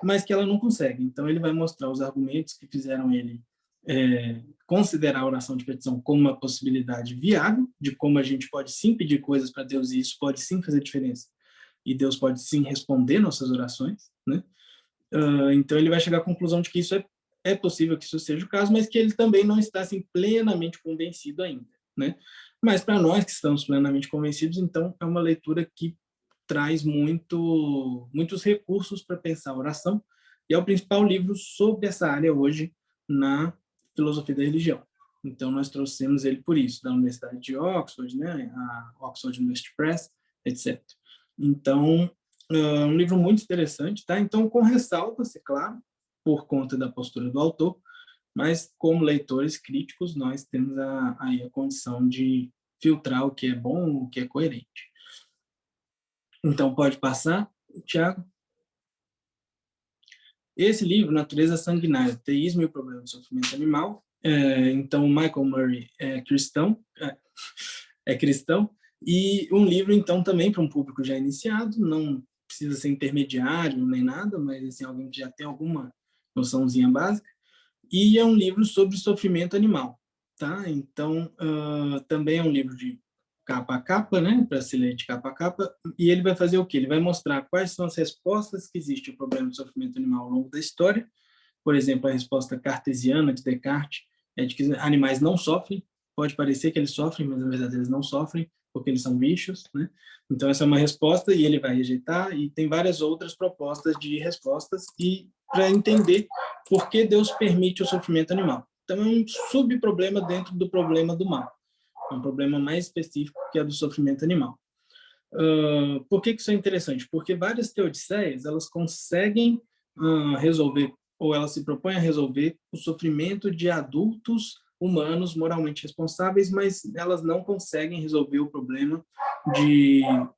mas que ela não consegue. Então, ele vai mostrar os argumentos que fizeram ele considerar a oração de petição como uma possibilidade viável, de como a gente pode sim pedir coisas para Deus e isso pode sim fazer diferença, e Deus pode sim responder nossas orações, né? Então, ele vai chegar à conclusão de que isso é possível que isso seja o caso, mas que ele também não está assim, plenamente convencido ainda, né? Mas para nós que estamos plenamente convencidos, então, é uma leitura que traz muitos recursos para pensar a oração, e é o principal livro sobre essa área hoje na filosofia da religião. Então, nós trouxemos ele por isso, da Universidade de Oxford, né, a Oxford University Press, etc. Então, é um livro muito interessante, tá? Então, com ressalvas, é claro, por conta da postura do autor, mas como leitores críticos, nós temos aí a condição de filtrar o que é bom, o que é coerente. Então, pode passar, Tiago? Esse livro, Natureza Sanguinária, Teísmo e o Problema do Sofrimento Animal, Então, Michael Murray é cristão, e um livro, então, também para um público já iniciado, não precisa ser intermediário nem nada, mas assim, alguém que já tem alguma noçãozinha básica, e é um livro sobre sofrimento animal, tá? Então, também é um livro de capa a capa, né, para se ler de capa a capa, e ele vai fazer o quê? Ele vai mostrar quais são as respostas que existem ao problema do sofrimento animal ao longo da história. Por exemplo, a resposta cartesiana de Descartes é de que animais não sofrem. Pode parecer que eles sofrem, mas na verdade eles não sofrem, porque eles são bichos, né? Então essa é uma resposta e ele vai rejeitar, e tem várias outras propostas de respostas e para entender por que Deus permite o sofrimento animal. Então é um subproblema dentro do problema do mal. É um problema mais específico que é do sofrimento animal. Por que isso é interessante? Porque várias teodiceias, elas conseguem resolver, ou elas se propõem a resolver o sofrimento de adultos humanos moralmente responsáveis, mas elas não conseguem resolver o problema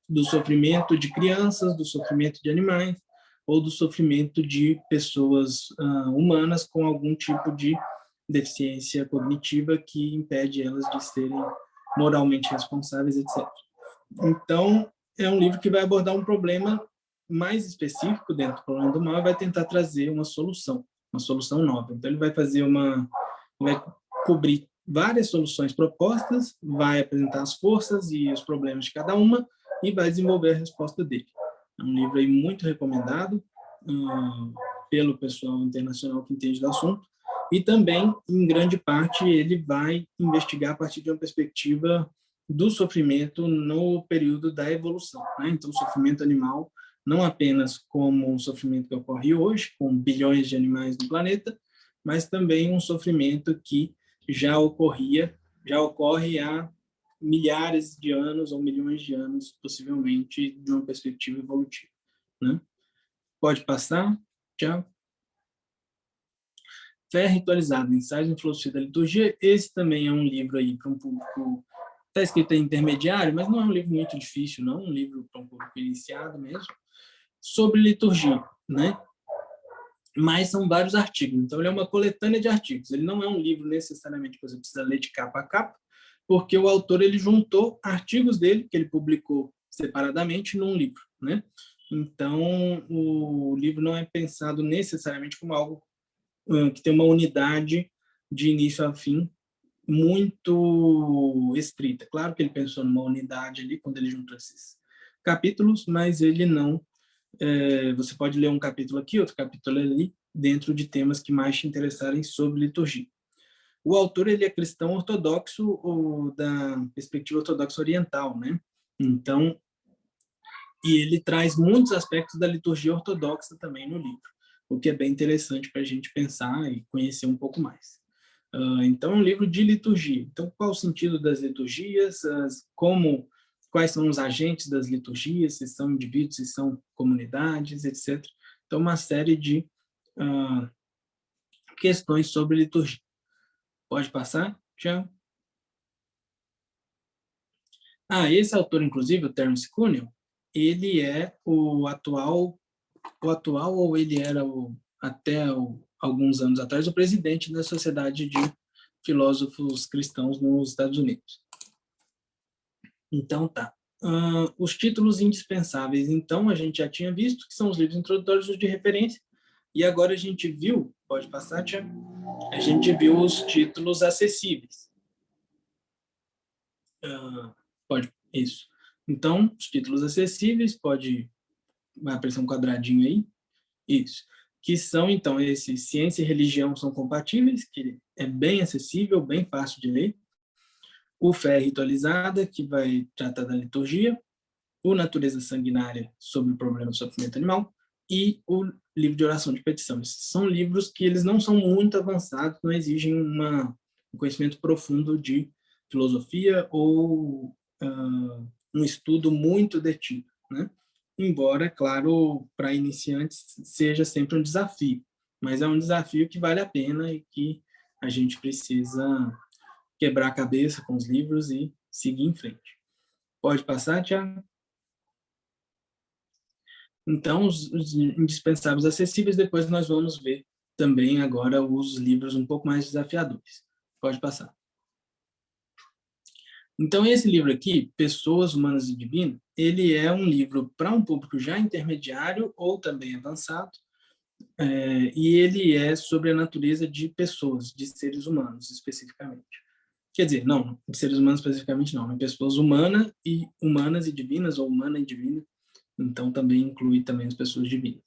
do sofrimento de crianças, do sofrimento de animais, ou do sofrimento de pessoas humanas com algum tipo de deficiência cognitiva que impede elas de serem moralmente responsáveis, etc. Então, é um livro que vai abordar um problema mais específico dentro do problema do mal e vai tentar trazer uma solução nova. Então, ele vai vai cobrir várias soluções propostas, vai apresentar as forças e os problemas de cada uma e vai desenvolver a resposta dele. É um livro aí muito recomendado pelo pessoal internacional que entende do assunto, e também, em grande parte, ele vai investigar a partir de uma perspectiva do sofrimento no período da evolução, né? Então, o sofrimento animal, não apenas como um sofrimento que ocorre hoje, com bilhões de animais no planeta, mas também um sofrimento que já ocorre há milhares de anos ou milhões de anos, possivelmente, de uma perspectiva evolutiva, né? Pode passar, tchau. Fé Ritualizada, Ensaios em Filosofia da Liturgia. Esse também é um livro aí para um público, está escrito em intermediário, mas não é um livro muito difícil, não, um livro para um público iniciado mesmo, sobre liturgia, né? Mas são vários artigos, então ele é uma coletânea de artigos, ele não é um livro necessariamente que você precisa ler de capa a capa, porque o autor ele juntou artigos dele, que ele publicou separadamente, num livro, né? Então, o livro não é pensado necessariamente como algo que tem uma unidade de início a fim muito estrita. Claro que ele pensou numa unidade ali quando ele juntou esses capítulos, mas ele não. Você pode ler um capítulo aqui, outro capítulo ali, dentro de temas que mais te interessarem sobre liturgia. O autor ele é cristão ortodoxo ou da perspectiva ortodoxa oriental, né? Então, e ele traz muitos aspectos da liturgia ortodoxa também no livro, o que é bem interessante para a gente pensar e conhecer um pouco mais. Então, é um livro de liturgia. Então, qual o sentido das liturgias? Quais são os agentes das liturgias? Se são indivíduos, se são comunidades, etc. Então, uma série de questões sobre liturgia. Pode passar? Tchau. Esse autor, inclusive, o Terence Cuneo, ele é o atual, ou ele era alguns anos atrás, o presidente da Sociedade de Filósofos Cristãos nos Estados Unidos. Então, tá. Os títulos indispensáveis, então, a gente já tinha visto, que são os livros introdutórios de referência, e agora a gente viu, pode passar, Tia? A gente viu os títulos acessíveis. Isso. Então, os títulos acessíveis, vai aparecer um quadradinho aí, isso. Que são, então, esses Ciência e Religião são compatíveis, que é bem acessível, bem fácil de ler. O Fé Ritualizada, que vai tratar da liturgia. O Natureza Sanguinária, sobre o problema do sofrimento animal. E o Livro de Oração de Petição. Esses são livros que eles não são muito avançados, não exigem um conhecimento profundo de filosofia ou um estudo muito detido, né? Embora, claro, para iniciantes seja sempre um desafio, mas é um desafio que vale a pena e que a gente precisa quebrar a cabeça com os livros e seguir em frente. Pode passar, Tiago? Então, os indispensáveis acessíveis, depois nós vamos ver também agora os livros um pouco mais desafiadores. Pode passar. Então, esse livro aqui, Pessoas, Humanas e Divinas, ele é um livro para um público já intermediário ou também avançado, e ele é sobre a natureza de pessoas, de seres humanos, especificamente. Quer dizer, não, de seres humanos especificamente não, mas pessoas humanas e divinas, ou humana e divina, então também inclui também as pessoas divinas.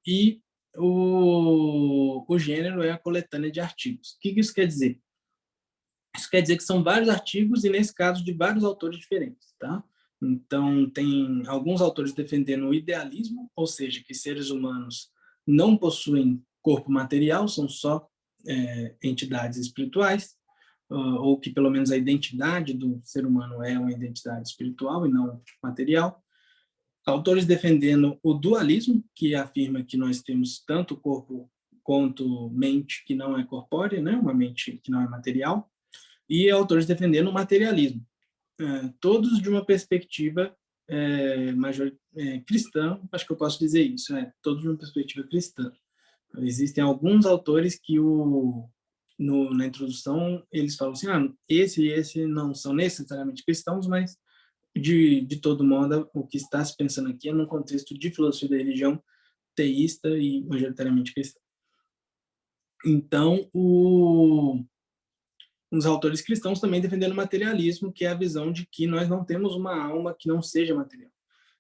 E o gênero é a coletânea de artigos. O que isso quer dizer? Isso quer dizer que são vários artigos e, nesse caso, de vários autores diferentes, tá? Então, tem alguns autores defendendo o idealismo, ou seja, que seres humanos não possuem corpo material, são só entidades espirituais, ou que pelo menos a identidade do ser humano é uma identidade espiritual e não material. Autores defendendo o dualismo, que afirma que nós temos tanto corpo quanto mente que não é corpórea, né? Uma mente que não é material, e autores defendendo o materialismo, todos de uma perspectiva cristã, acho que eu posso dizer isso, todos de uma perspectiva cristã. Existem alguns autores que na introdução eles falam assim, esse e esse não são necessariamente cristãos, mas de todo modo o que está se pensando aqui é num contexto de filosofia da religião teísta e majoritariamente cristã. Então, os autores cristãos também defendendo o materialismo, que é a visão de que nós não temos uma alma que não seja material,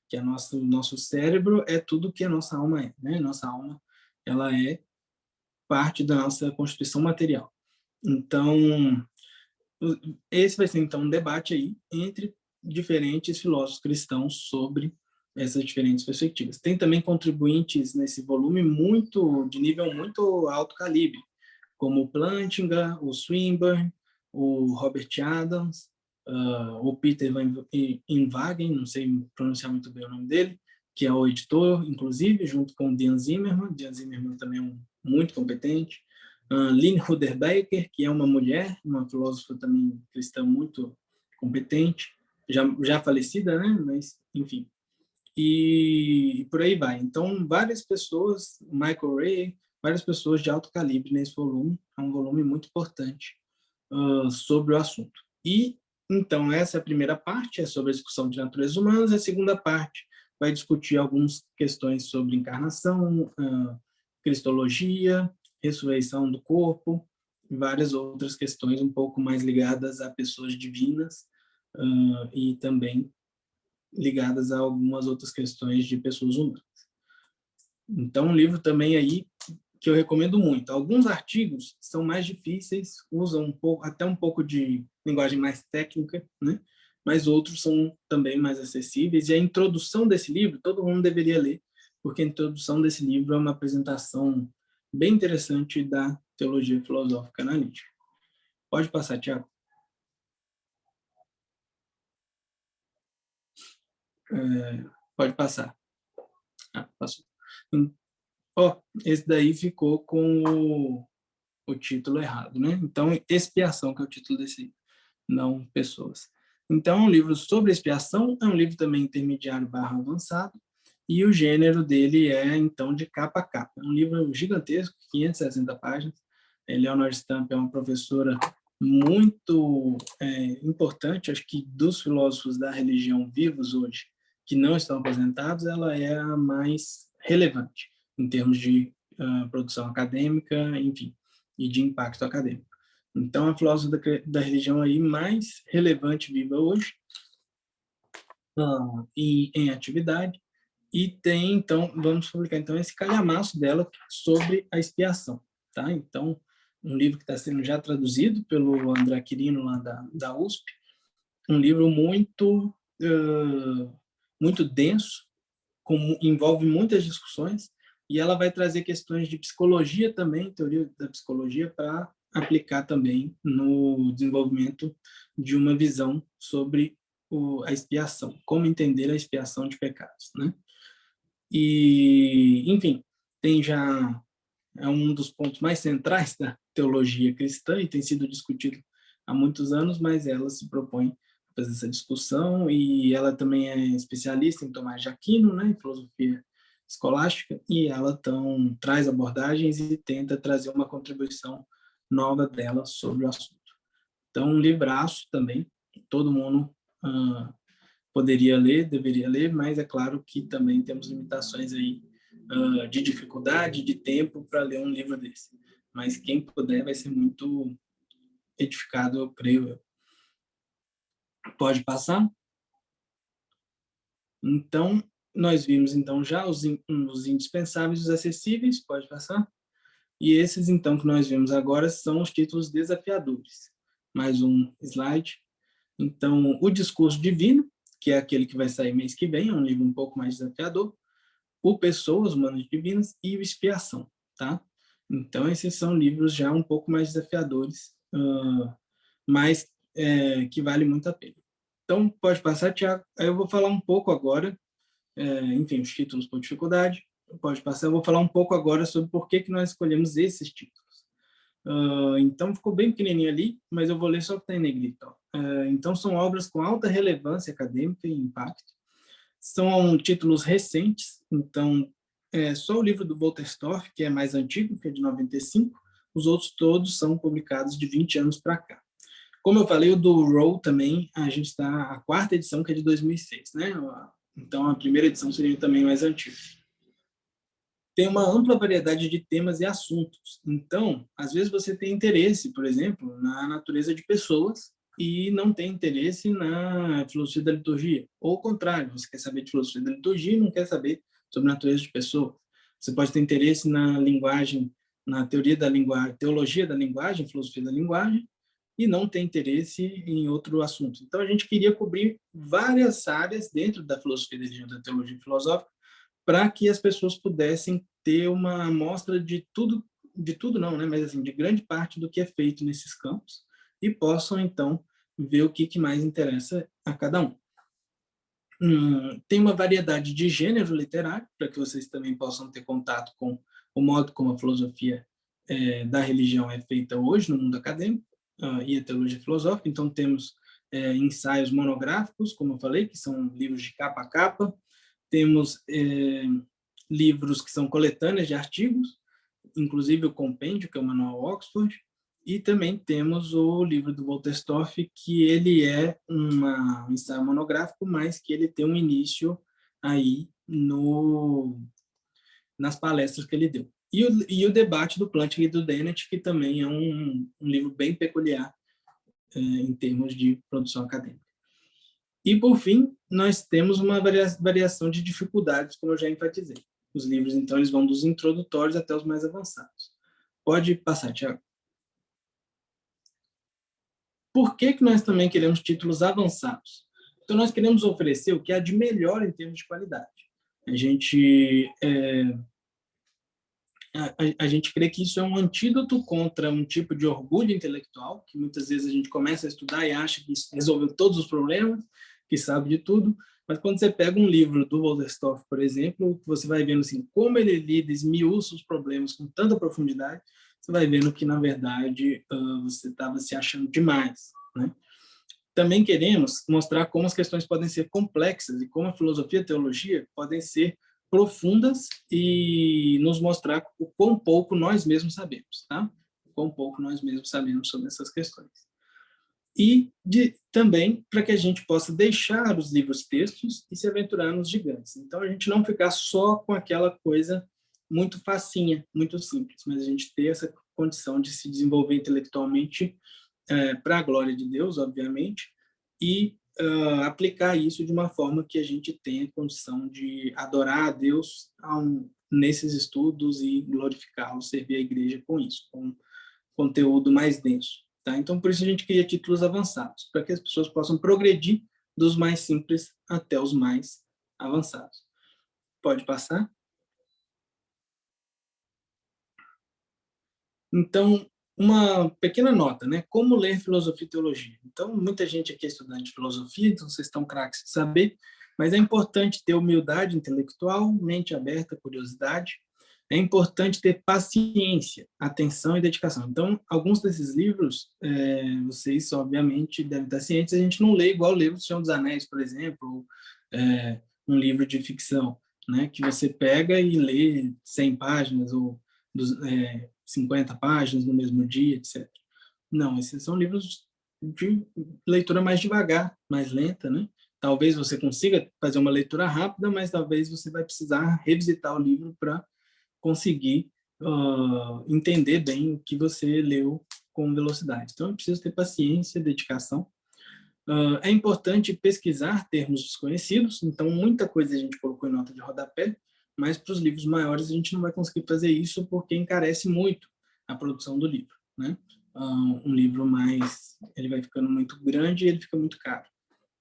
que nosso cérebro é tudo que a nossa alma é, né? Nossa alma, ela é parte da nossa constituição material. Então, esse vai ser então um debate aí entre diferentes filósofos cristãos sobre essas diferentes perspectivas. Tem também contribuintes nesse volume de nível muito alto calibre, como o Plantinga, o Swinburne, o Robert Adams, o Peter Van Inwagen, não sei pronunciar muito bem o nome dele, que é o editor, inclusive, junto com o Diane Zimmerman. Diane Zimmerman também é muito competente. Lynn Ruderbaker, que é uma mulher, uma filósofa também cristã muito competente, já falecida, né? Mas, enfim. E por aí vai. Então, várias pessoas, Michael Ray, várias pessoas de alto calibre nesse volume, é um volume muito importante sobre o assunto. E, então, essa é a primeira parte, é sobre a discussão de naturezas humanas, a segunda parte vai discutir algumas questões sobre encarnação, cristologia, ressurreição do corpo, e várias outras questões um pouco mais ligadas a pessoas divinas e também ligadas a algumas outras questões de pessoas humanas. Então, um livro também aí que eu recomendo muito. Alguns artigos são mais difíceis, usam até um pouco de linguagem mais técnica, né? Mas outros são também mais acessíveis. E a introdução desse livro, todo mundo deveria ler, porque a introdução desse livro é uma apresentação bem interessante da teologia filosófica analítica. Pode passar, Tiago. Pode passar. Passou. Esse daí ficou com o título errado, né? Então, Expiação, que é o título desse livro, não Pessoas. Então, é um livro sobre expiação, é um livro também intermediário / avançado, e o gênero dele é, então, de capa a capa. É um livro gigantesco, 560 páginas. Eleonore Stamp é uma professora muito importante, acho que dos filósofos da religião vivos hoje, que não estão aposentados, ela é a mais relevante em termos de produção acadêmica, enfim, e de impacto acadêmico. Então, a filósofa da religião aí mais relevante viva hoje e em atividade, e tem, então, vamos publicar então esse calhamaço dela sobre a expiação, tá? Então, um livro que está sendo já traduzido pelo André Quirino, lá da USP, um livro muito muito denso, envolve muitas discussões, e ela vai trazer questões de psicologia também, teoria da psicologia, para aplicar também no desenvolvimento de uma visão sobre a expiação, como entender a expiação de pecados, né? E, enfim, é um dos pontos mais centrais da teologia cristã e tem sido discutido há muitos anos, mas ela se propõe a fazer essa discussão, e ela também é especialista em Tomás de Aquino, né, em filosofia escolástica, e ela traz abordagens e tenta trazer uma contribuição nova dela sobre o assunto. Então, um livraço também, todo mundo poderia ler, deveria ler, mas é claro que também temos limitações aí de dificuldade, de tempo para ler um livro desse. Mas quem puder vai ser muito edificado, eu creio. Pode passar? Então, nós vimos então já os indispensáveis, os acessíveis, pode passar? E esses então que nós vimos agora são os títulos desafiadores. Mais um slide. Então, o Discurso Divino, que é aquele que vai sair mês que vem, é um livro um pouco mais desafiador. O Pessoas, Humanas Divinas e o Expiação, tá? Então, esses são livros já um pouco mais desafiadores, mas que vale muito a pena. Então, pode passar, Tiago. Aí eu vou falar um pouco agora, enfim, os títulos por dificuldade. Pode passar, eu vou falar um pouco agora sobre por que nós escolhemos esses títulos. Então, ficou bem pequenininho ali, mas eu vou ler só o que está em negrito. Então, são obras com alta relevância acadêmica e impacto. São títulos recentes, então, só o livro do Wolterstorff, que é mais antigo, que é de 95, os outros todos são publicados de 20 anos para cá. Como eu falei, o do Rowe também, a gente está a quarta edição, que é de 2006, né? Então, a primeira edição seria também mais antiga. Tem uma ampla variedade de temas e assuntos. Então, às vezes você tem interesse, por exemplo, na natureza de pessoas e não tem interesse na filosofia da liturgia. Ou o contrário, você quer saber de filosofia da liturgia e não quer saber sobre a natureza de pessoas. Você pode ter interesse na linguagem, na teoria da linguagem, teologia da linguagem, filosofia da linguagem, e não tem interesse em outro assunto. Então, a gente queria cobrir várias áreas dentro da filosofia da religião, da teologia filosófica, para que as pessoas pudessem ter uma amostra de tudo não, né? Mas assim, de grande parte do que é feito nesses campos e possam, então, ver o que mais interessa a cada um. Tem uma variedade de gênero literário, para que vocês também possam ter contato com o modo como a filosofia da religião é feita hoje no mundo acadêmico e a teologia filosófica. Então, temos ensaios monográficos, como eu falei, que são livros de capa a capa. Temos livros que são coletâneas de artigos, inclusive o compêndio, que é o Manual Oxford, e também temos o livro do Wolterstorff, que ele é um ensaio monográfico, mas que ele tem um início aí nas palestras que ele deu. E o debate do Plantinga e do Dennett, que também é um livro bem peculiar em termos de produção acadêmica. E, por fim, nós temos uma variação de dificuldades, como eu já enfatizei. Os livros, então, eles vão dos introdutórios até os mais avançados. Pode passar, Tiago. Por que nós também queremos títulos avançados? Então, nós queremos oferecer o que há de melhor em termos de qualidade. A gente crê que isso é um antídoto contra um tipo de orgulho intelectual, que muitas vezes a gente começa a estudar e acha que isso resolveu todos os problemas, que sabe de tudo, mas quando você pega um livro do Wolterstorff, por exemplo, você vai vendo assim, como ele lida, esmiuça os problemas com tanta profundidade, você vai vendo que, na verdade, você estava se achando demais, né? Também queremos mostrar como as questões podem ser complexas e como a filosofia e a teologia podem ser profundas e nos mostrar o quão pouco nós mesmos sabemos, tá? O quão pouco nós mesmos sabemos sobre essas questões. E também para que a gente possa deixar os livros-textos e se aventurar nos gigantes. Então, a gente não ficar só com aquela coisa muito facinha, muito simples, mas a gente ter essa condição de se desenvolver intelectualmente para a glória de Deus, obviamente, e aplicar isso de uma forma que a gente tenha condição de adorar a Deus nesses estudos e glorificá-lo, servir a igreja com isso, com conteúdo mais denso. Tá? Então, por isso a gente cria títulos avançados, para que as pessoas possam progredir dos mais simples até os mais avançados. Pode passar? Então, uma pequena nota, né? Como ler filosofia e teologia. Então, muita gente aqui é estudante de filosofia, então vocês estão craques de saber, mas é importante ter humildade intelectual, mente aberta, curiosidade. É importante ter paciência, atenção e dedicação. Então, alguns desses livros, vocês, obviamente, devem estar cientes, a gente não lê igual lê o Senhor dos Anéis, por exemplo, ou um livro de ficção, né? Que você pega e lê 100 páginas, ou 50 páginas no mesmo dia, etc. Não, esses são livros de leitura mais devagar, mais lenta, né? Talvez você consiga fazer uma leitura rápida, mas talvez você vai precisar revisitar o livro para conseguir entender bem o que você leu com velocidade. Então, é preciso ter paciência, dedicação. É importante pesquisar termos desconhecidos, então muita coisa a gente colocou em nota de rodapé, mas para os livros maiores a gente não vai conseguir fazer isso porque encarece muito a produção do livro, né? Um livro mais, ele vai ficando muito grande e ele fica muito caro.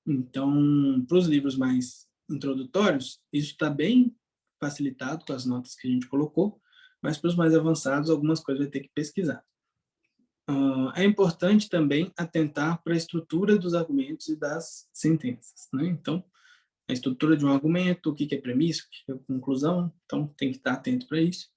Então, para os livros mais introdutórios, isso está bem facilitado com as notas que a gente colocou, mas para os mais avançados, algumas coisas vai ter que pesquisar. É importante também atentar para a estrutura dos argumentos e das sentenças, né? Então, a estrutura de um argumento, o que é premissa, o que é conclusão, então tem que estar atento para isso.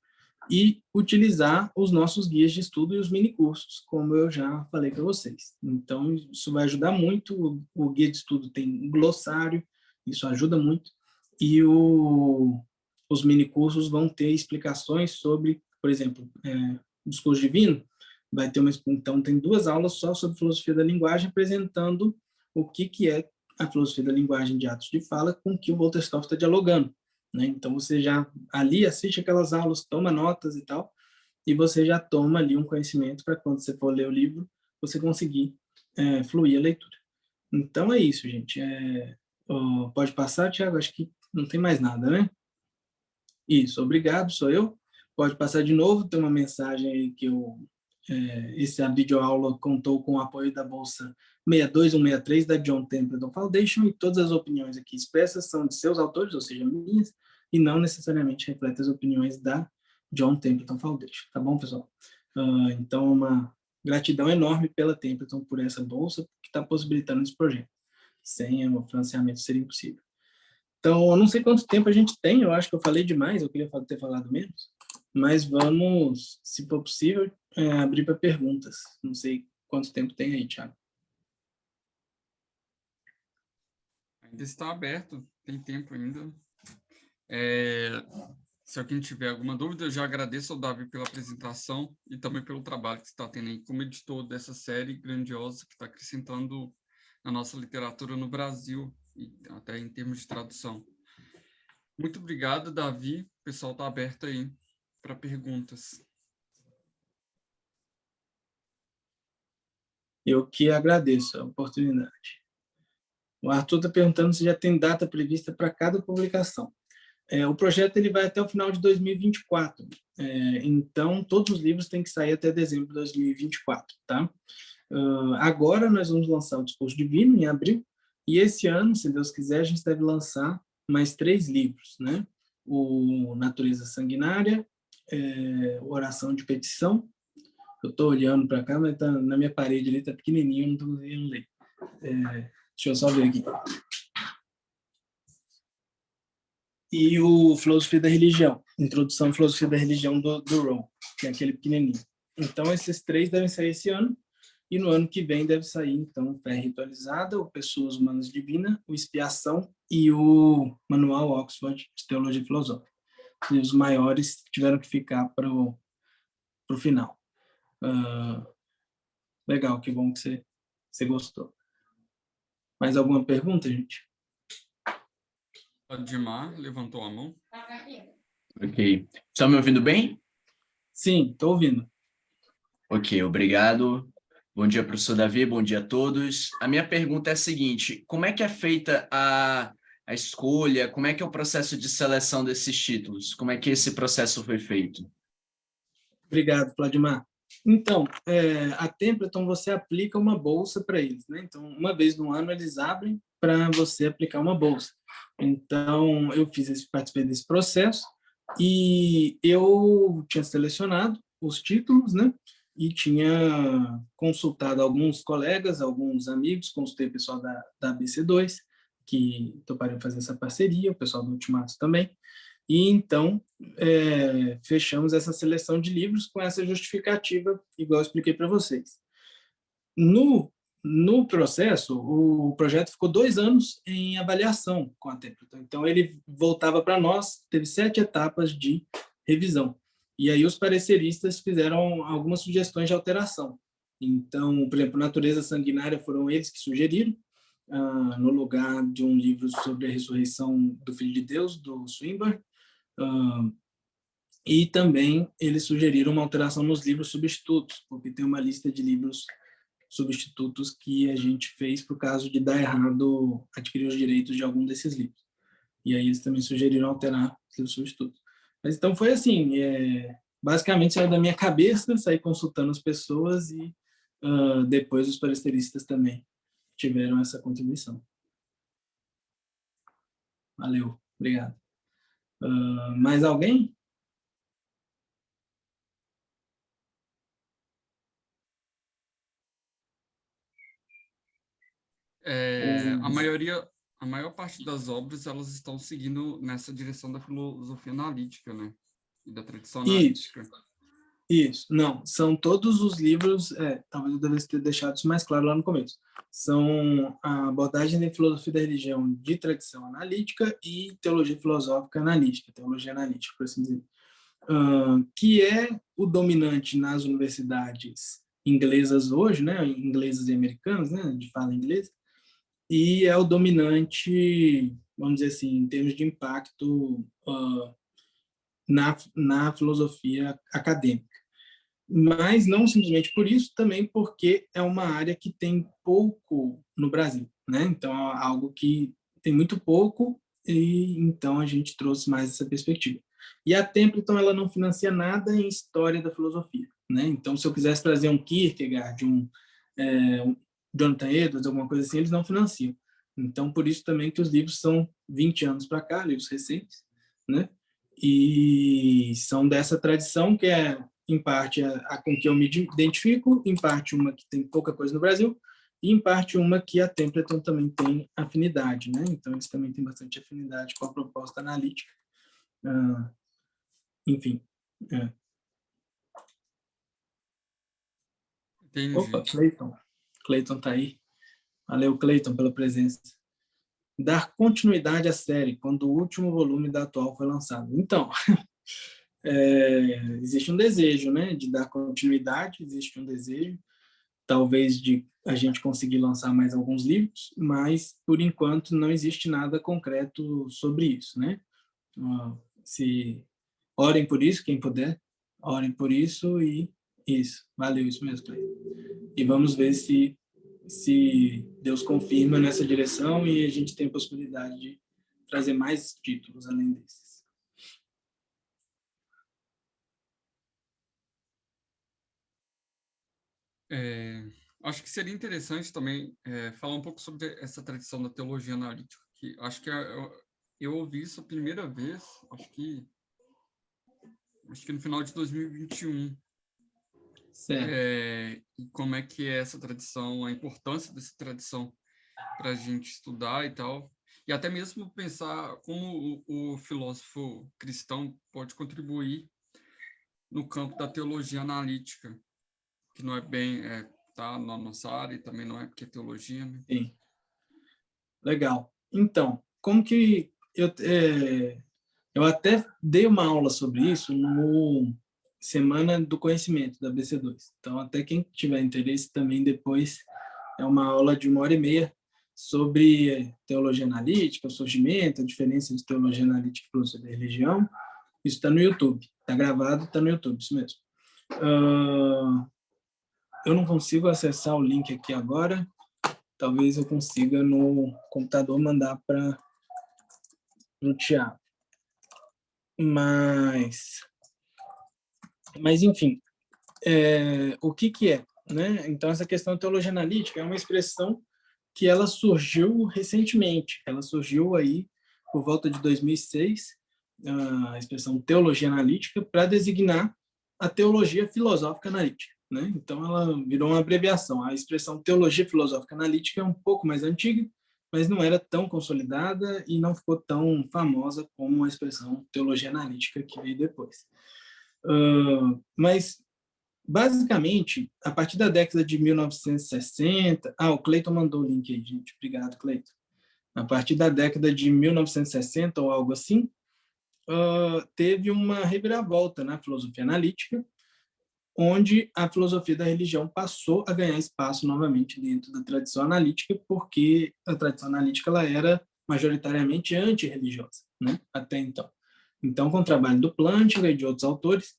E utilizar os nossos guias de estudo e os minicursos, como eu já falei para vocês. Então, isso vai ajudar muito. O guia de estudo tem um glossário, isso ajuda muito. E os minicursos vão ter explicações sobre, por exemplo, discurso divino, vai ter então tem 2 aulas só sobre filosofia da linguagem, apresentando o que é a filosofia da linguagem de atos de fala com o que o Walter Stauf está dialogando, né? Então você já ali assiste aquelas aulas, toma notas e tal, e você já toma ali um conhecimento para quando você for ler o livro, você conseguir fluir a leitura. Então é isso, gente. Pode passar, Tiago? Acho que não tem mais nada, né? Isso, obrigado, sou eu. Pode passar de novo, tem uma mensagem aí que essa videoaula contou com o apoio da Bolsa 62163 da John Templeton Foundation e todas as opiniões aqui expressas são de seus autores, ou seja, minhas, e não necessariamente refletem as opiniões da John Templeton Foundation. Tá bom, pessoal? Então, uma gratidão enorme pela Templeton por essa bolsa que está possibilitando esse projeto. Sem o financiamento seria impossível. Então, eu não sei quanto tempo a gente tem, eu acho que eu falei demais, eu queria ter falado menos, mas vamos, se for possível, abrir para perguntas. Não sei quanto tempo tem aí, Thiago. Ainda está aberto, tem tempo ainda. Se alguém tiver alguma dúvida, eu já agradeço ao Davi pela apresentação e também pelo trabalho que você está tendo aí como editor dessa série grandiosa que está acrescentando na nossa literatura no Brasil, e até em termos de tradução. Muito obrigado, Davi. O pessoal está aberto aí para perguntas. Eu que agradeço a oportunidade. O Arthur está perguntando se já tem data prevista para cada publicação. O projeto ele vai até o final de 2024. Então, todos os livros têm que sair até dezembro de 2024, tá? Agora nós vamos lançar o Discurso Divino em abril, e esse ano, se Deus quiser, a gente deve lançar mais 3 livros, né? O Natureza Sanguinária, Oração de Petição. Eu estou olhando para cá, mas tá na minha parede ali, está pequenininho, não estou conseguindo ler. Deixa eu só ver aqui. E o Filosofia da Religião, Introdução à Filosofia da Religião do Rowe, que é aquele pequenininho. Então, esses 3 devem sair esse ano, e no ano que vem deve sair, então, Fé Ritualizada, o Pessoas Humanas Divina, o Expiação e o Manual Oxford de Teologia Filosófica. Os livros maiores tiveram que ficar para o final. Legal, que bom que você gostou. Mais alguma pergunta, gente? Admar levantou a mão. Ok. Estão me ouvindo bem? Sim, estou ouvindo. Ok, obrigado. Bom dia, professor Davi, bom dia a todos. A minha pergunta é a seguinte: como é que é feita a escolha, como é que é o processo de seleção desses títulos? Como é que esse processo foi feito? Obrigado, Vladimir. Então, a Templeton, você aplica uma bolsa para eles, né? Então, uma vez no ano, eles abrem para você aplicar uma bolsa. Então, eu participei desse processo e eu tinha selecionado os títulos, né? E tinha consultado alguns colegas, alguns amigos, consultei o pessoal da ABC2, que toparam fazer essa parceria, o pessoal do Ultimato também. E então, fechamos essa seleção de livros com essa justificativa, igual eu expliquei para vocês. No processo, o projeto ficou 2 anos em avaliação com a Templeton. Então, ele voltava para nós, teve 7 etapas de revisão. E aí os pareceristas fizeram algumas sugestões de alteração. Então, por exemplo, Natureza Sanguinária foram eles que sugeriram, no lugar de um livro sobre a ressurreição do Filho de Deus, do Swinburne, e também eles sugeriram uma alteração nos livros substitutos, porque tem uma lista de livros substitutos que a gente fez por caso de dar errado adquirir os direitos de algum desses livros. E aí eles também sugeriram alterar os livros substitutos. Mas então foi assim, basicamente saiu da minha cabeça, saí consultando as pessoas e depois os pareceristas também tiveram essa contribuição. Valeu, obrigado. Mais alguém? A maior parte das obras, elas estão seguindo nessa direção da filosofia analítica, né? E da tradição analítica. Isso. Não, são todos os livros, talvez eu devesse ter deixado isso mais claro lá no começo. São a abordagem da filosofia da religião de tradição analítica e teologia filosófica analítica, teologia analítica, por assim dizer. Que é o dominante nas universidades inglesas hoje, né? Inglesas e americanas, né? De fala inglesa. E é o dominante, vamos dizer assim, em termos de impacto na filosofia acadêmica. Mas não simplesmente por isso, também porque é uma área que tem pouco no Brasil, né? Então, é algo que tem muito pouco e então a gente trouxe mais essa perspectiva. E a Templeton, ela não financia nada em história da filosofia, né? Então, se eu quisesse trazer um Kierkegaard, um Jonathan Edwards, alguma coisa assim, eles não financiam. Então, por isso também que os livros são 20 anos para cá, livros recentes, né? E são dessa tradição que é, em parte, a com que eu me identifico, em parte uma que tem pouca coisa no Brasil, e em parte uma que a Templeton também tem afinidade, né? Então, eles também têm bastante afinidade com a proposta analítica. Enfim. Entendi. Opa, Cleiton está aí. Valeu, Cleiton, pela presença. Dar continuidade à série, quando o último volume da atual foi lançado. Então, existe um desejo, né, de dar continuidade, existe um desejo, talvez de a gente conseguir lançar mais alguns livros, mas, por enquanto, não existe nada concreto sobre isso, né? Se orem por isso, quem puder, orem por isso e isso. Valeu, isso mesmo, Cleiton. E vamos ver se Deus confirma nessa direção e a gente tem a possibilidade de trazer mais títulos além desses. Acho que seria interessante também falar um pouco sobre essa tradição da teologia analítica, que acho que eu ouvi isso a primeira vez, acho que no final de 2021. Certo. E como é que é essa tradição, a importância dessa tradição para a gente estudar e tal. E até mesmo pensar como o filósofo cristão pode contribuir no campo da teologia analítica, que não é bem, tá na nossa área e também não é porque é teologia, né? Sim. Legal. Então, como que eu até dei uma aula sobre isso no Semana do Conhecimento, da BC2. Então, até quem tiver interesse também depois, é uma aula de 1h30 sobre teologia analítica, o surgimento, a diferença de teologia analítica e filosofia da religião. Isso está no YouTube. Está gravado, está no YouTube, isso mesmo. Eu não consigo acessar o link aqui agora. Talvez eu consiga no computador mandar para o Thiago. Mas enfim, o que é? Né? Então, essa questão de teologia analítica é uma expressão que ela surgiu recentemente. Ela surgiu aí por volta de 2006, a expressão teologia analítica, para designar a teologia filosófica analítica. Né? Então, ela virou uma abreviação. A expressão teologia filosófica analítica é um pouco mais antiga, mas não era tão consolidada e não ficou tão famosa como a expressão teologia analítica que veio depois. Mas, basicamente, a partir da década de 1960... o Cleiton mandou o link aí, gente. Obrigado, Cleiton. A partir da década de 1960 ou algo assim, teve uma reviravolta na filosofia analítica, onde a filosofia da religião passou a ganhar espaço novamente dentro da tradição analítica, porque a tradição analítica ela era majoritariamente antirreligiosa, né, até então. Então, com o trabalho do Plantinga e de outros autores,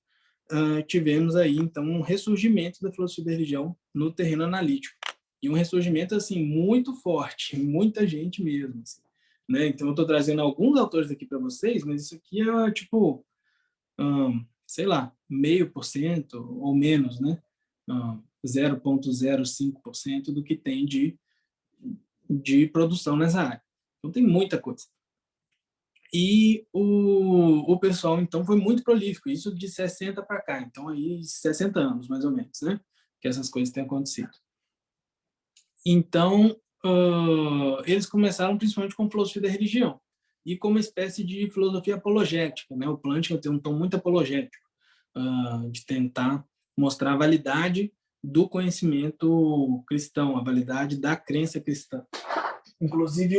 tivemos aí, então, um ressurgimento da filosofia da religião no terreno analítico. E um ressurgimento, assim, muito forte, muita gente mesmo, assim, né? Então, eu estou trazendo alguns autores aqui para vocês, mas isso aqui é, tipo, sei lá, 0,5% ou menos, né? 0,05% do que tem de produção nessa área. Então, tem muita coisa. E o pessoal, então, foi muito prolífico, isso de 60 para cá, então aí 60 anos, mais ou menos, né? Que essas coisas têm acontecido. Então, eles começaram principalmente com filosofia da religião e com uma espécie de filosofia apologética, né? O Plantinga tem um tom muito apologético, de tentar mostrar a validade do conhecimento cristão, a validade da crença cristã. Inclusive,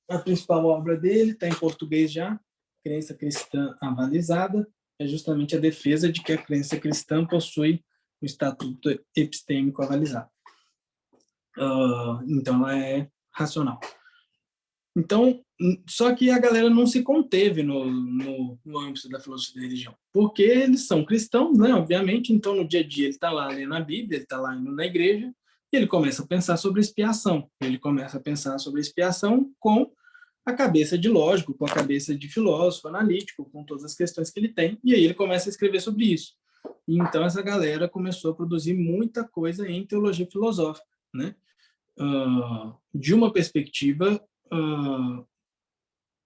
a principal obra dele está em português já, Crença Cristã Avalizada, é justamente a defesa de que a crença cristã possui o estatuto epistêmico avalizado. Então, ela é racional. Então, só que a galera não se conteve no âmbito da filosofia da religião, porque eles são cristãos, né, obviamente, então no dia a dia ele está lá lendo a Bíblia, ele está lá indo na igreja, e ele começa a pensar sobre expiação. Ele começa a pensar sobre expiação com a cabeça de lógico, com a cabeça de filósofo, analítico, com todas as questões que ele tem, e aí ele começa a escrever sobre isso. E então essa galera começou a produzir muita coisa em teologia filosófica, né? De uma perspectiva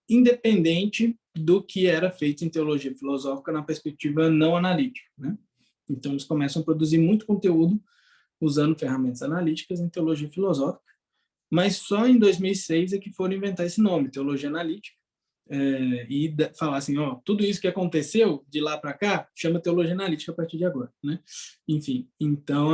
independente do que era feito em teologia filosófica na perspectiva não analítica, né? Então eles começam a produzir muito conteúdo usando ferramentas analíticas em teologia filosófica, mas só em 2006 é que foram inventar esse nome, teologia analítica, e falar assim, ó, tudo isso que aconteceu de lá para cá chama teologia analítica a partir de agora, né? Enfim, então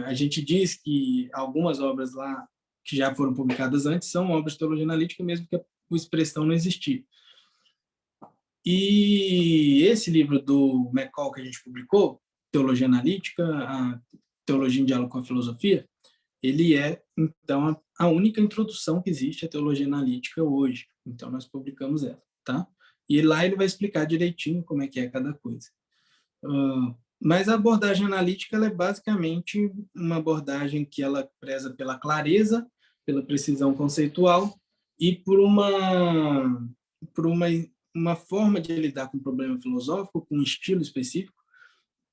a gente diz que algumas obras lá que já foram publicadas antes são obras de teologia analítica, mesmo que a expressão não existia. E esse livro do McCall que a gente publicou, Teologia Analítica, a Teologia em Diálogo com a Filosofia, ele é, então, a única introdução que existe à teologia analítica hoje. Então, nós publicamos ela, tá? E lá ele vai explicar direitinho como é que é cada coisa. Mas a abordagem analítica ela é basicamente uma abordagem que ela preza pela clareza, pela precisão conceitual e por uma forma de lidar com o problema filosófico, com um estilo específico,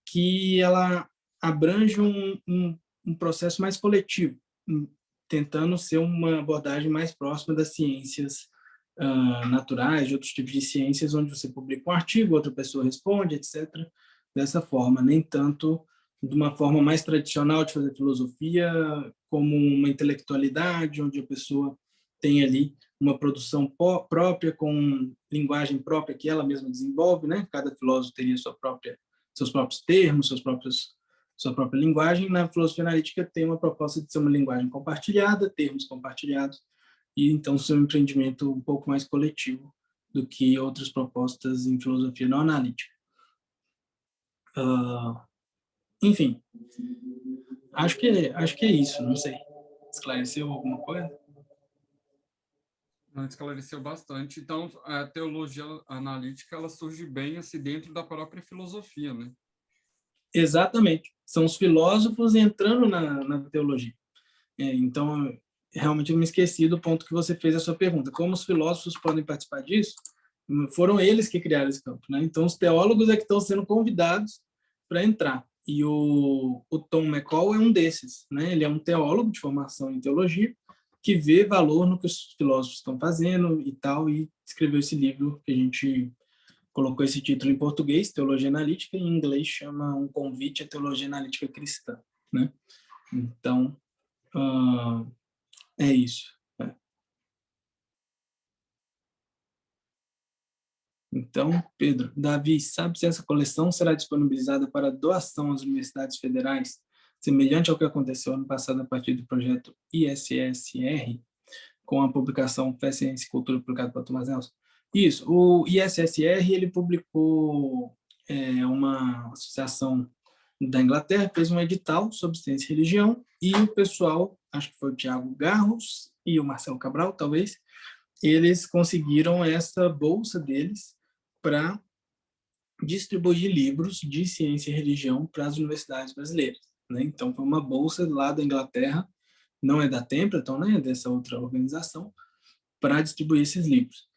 que ela abrange um processo mais coletivo, tentando ser uma abordagem mais próxima das ciências naturais, de outros tipos de ciências, onde você publica um artigo, outra pessoa responde, etc. Dessa forma, nem tanto de uma forma mais tradicional de fazer filosofia, como uma intelectualidade, onde a pessoa tem ali uma produção própria, com linguagem própria que ela mesma desenvolve, né? Cada filósofo teria seus próprios termos, sua própria linguagem. Na filosofia analítica tem uma proposta de ser uma linguagem compartilhada, termos compartilhados, e então ser um empreendimento um pouco mais coletivo do que outras propostas em filosofia não analítica. Enfim, acho que é isso, não sei. Esclareceu alguma coisa? Esclareceu bastante. Então, a teologia analítica ela surge bem assim, dentro da própria filosofia, né? Exatamente. São os filósofos entrando na teologia. Então, realmente eu me esqueci do ponto que você fez a sua pergunta. Como os filósofos podem participar disso? Foram eles que criaram esse campo, né? Então, os teólogos é que estão sendo convidados para entrar. E o Tom McCall é um desses, né? Ele é um teólogo de formação em teologia que vê valor no que os filósofos estão fazendo e tal, e escreveu esse livro que a gente colocou esse título em português, Teologia Analítica, e em inglês chama Um Convite à Teologia Analítica Cristã, né? Então, é isso. Né? Então, Pedro, Davi, sabe se essa coleção será disponibilizada para doação às universidades federais, semelhante ao que aconteceu ano passado a partir do projeto ISSR, com a publicação Fé, Ciência e Cultura publicada por Thomas Nelson? Isso, o ISSR, ele publicou uma associação da Inglaterra, fez um edital sobre ciência e religião, e o pessoal, acho que foi o Tiago Garros e o Marcelo Cabral, talvez, eles conseguiram essa bolsa deles para distribuir livros de ciência e religião para as universidades brasileiras, né? Então, foi uma bolsa lá da Inglaterra, não é da Templeton, né, é dessa outra organização, para distribuir esses livros.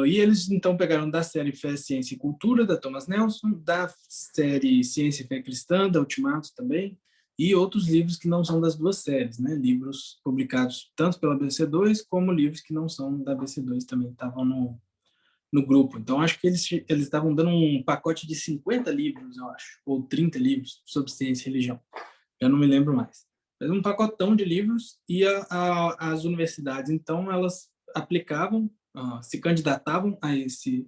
E eles, então, pegaram da série Fé, Ciência e Cultura, da Thomas Nelson, da série Ciência e Fé Cristã, da Ultimato também, e outros livros que não são das duas séries, né? Livros publicados tanto pela BC2, como livros que não são da BC2 também estavam no grupo. Então, acho que eles estavam dando um pacote de 50 livros, eu acho, ou 30 livros sobre ciência e religião. Eu não me lembro mais. Mas um pacotão de livros e as universidades, então, elas aplicavam, se candidatavam a esse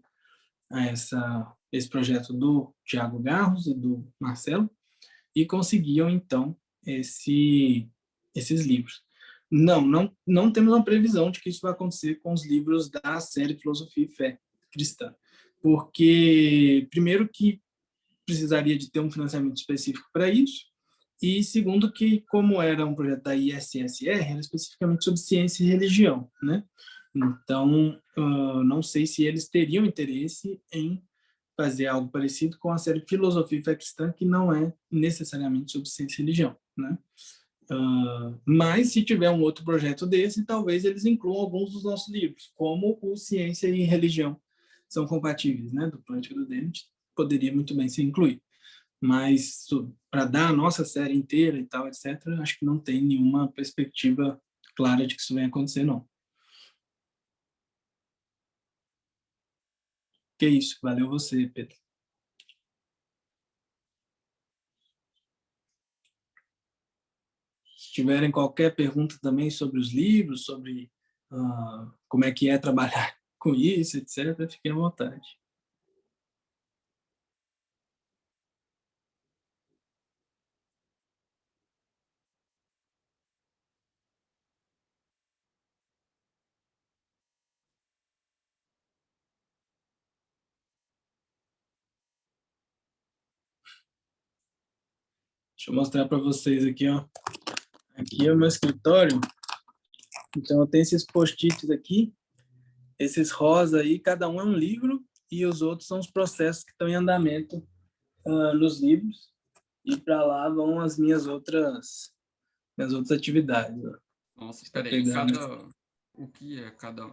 projeto do Tiago Garros e do Marcelo e conseguiam, então, esses livros. Não temos uma previsão de que isso vai acontecer com os livros da série Filosofia e Fé Cristã, porque, primeiro, que precisaria de ter um financiamento específico para isso, e segundo que, como era um projeto da ISSR, era especificamente sobre ciência e religião, né? Então, não sei se eles teriam interesse em fazer algo parecido com a série Filosofia e Fé Cristã, que não é necessariamente sobre ciência e religião, né? Mas, se tiver um outro projeto desse, talvez eles incluam alguns dos nossos livros, como o Ciência e Religião são compatíveis, né? Do Plântico do Dennett, poderia muito bem ser incluído. Mas, para dar a nossa série inteira e tal, etc., acho que não tem nenhuma perspectiva clara de que isso venha acontecer, não. Que é isso. Valeu você, Pedro. Se tiverem qualquer pergunta também sobre os livros, sobre como é que é trabalhar com isso, etc., fiquem à vontade. Deixa eu mostrar para vocês aqui, ó. Aqui é o meu escritório. Então, eu tenho esses post-its aqui, esses rosa aí, cada um é um livro, e os outros são os processos que estão em andamento nos livros. E para lá vão as minhas outras atividades. Ó. Nossa, Tá peraí, pegando. o que é cada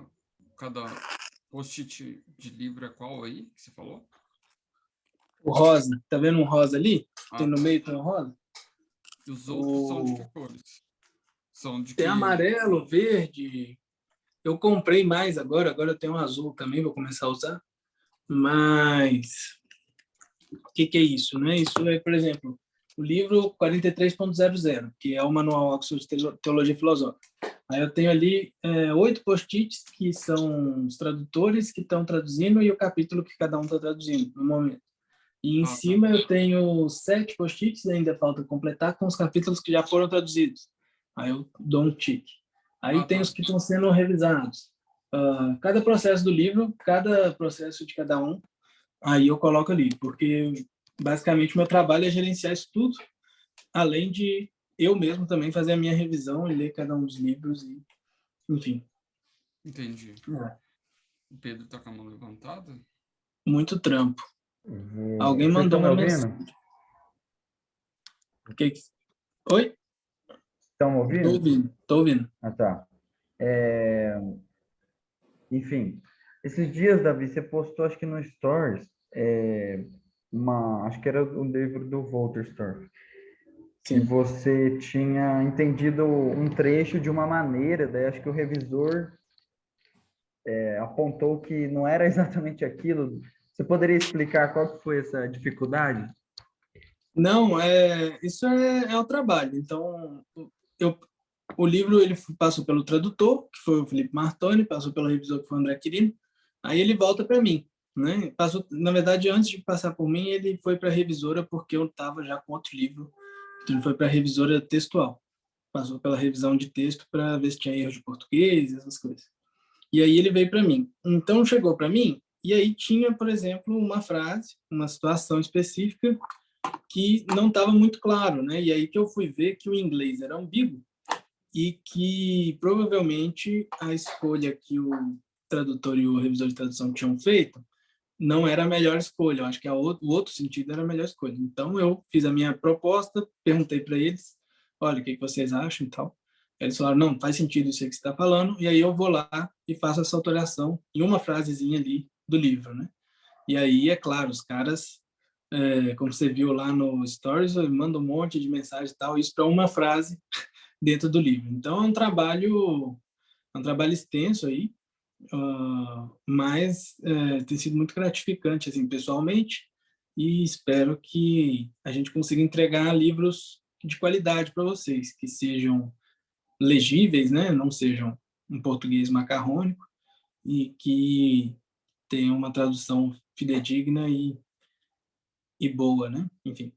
post-it de livro é qual aí que você falou? O rosa, tá vendo um rosa ali? Tem no Tá. meio, tem um rosa? E os outros são de que cores? São de Tem que... amarelo, verde. Eu comprei mais agora eu tenho um azul também, vou começar a usar. Mas o que é isso, né? Isso é, por exemplo, o livro 43.00, que é o Manual Oxford de Teologia Filosófica. Aí eu tenho ali 8 post-its, que são os tradutores que estão traduzindo e o capítulo que cada um está traduzindo no momento. E em tá. cima eu tenho 7 post-its, ainda falta completar, com os capítulos que já foram traduzidos. Aí eu dou um tique. Aí tem Tá. os que estão sendo revisados. Cada processo do livro, cada processo de cada um, aí eu coloco ali, porque basicamente o meu trabalho é gerenciar isso tudo, além de eu mesmo também fazer a minha revisão e ler cada um dos livros, e, enfim. Entendi. O Pedro tá com a mão levantada? Muito trampo. Alguém Vocês mandou estão me uma ouvindo? mensagem. Oi? Estão me ouvindo? Tô ouvindo. Ah, tá. Enfim, esses dias, Davi, você postou, acho que no Stories, acho que era o livro do Walter Storff, que Sim. você tinha entendido um trecho de uma maneira, daí acho que o revisor apontou que não era exatamente aquilo. Você poderia explicar qual que foi essa dificuldade? Não, isso é o trabalho. Então, o livro ele passou pelo tradutor, que foi o Felipe Martoni, passou pelo revisor, que foi o André Quirino, aí ele volta para mim. Né? Passou, na verdade, antes de passar por mim, ele foi para a revisora, porque eu estava já com outro livro. Então, ele foi para a revisora textual. Passou pela revisão de texto para ver se tinha erro de português, essas coisas. E aí ele veio para mim. Então chegou para mim, e aí tinha, por exemplo, uma frase, uma situação específica que não estava muito claro, né? E aí que eu fui ver que o inglês era ambíguo e que provavelmente a escolha que o tradutor e o revisor de tradução tinham feito não era a melhor escolha. Eu acho que o outro sentido era a melhor escolha. Então eu fiz a minha proposta, perguntei para eles, olha, o que vocês acham e tal. Eles falaram, não, faz sentido isso aí que você está falando, e aí eu vou lá e faço essa alteração em uma frasezinha ali do livro, né? E aí, é claro, os caras, como você viu lá no Stories, mandam um monte de mensagem e tal, isso para uma frase dentro do livro. Então, é um trabalho extenso aí, mas tem sido muito gratificante, assim, pessoalmente, e espero que a gente consiga entregar livros de qualidade para vocês, que sejam legíveis, né? Não sejam um português macarrônico e que tenham uma tradução fidedigna e boa, né? Enfim.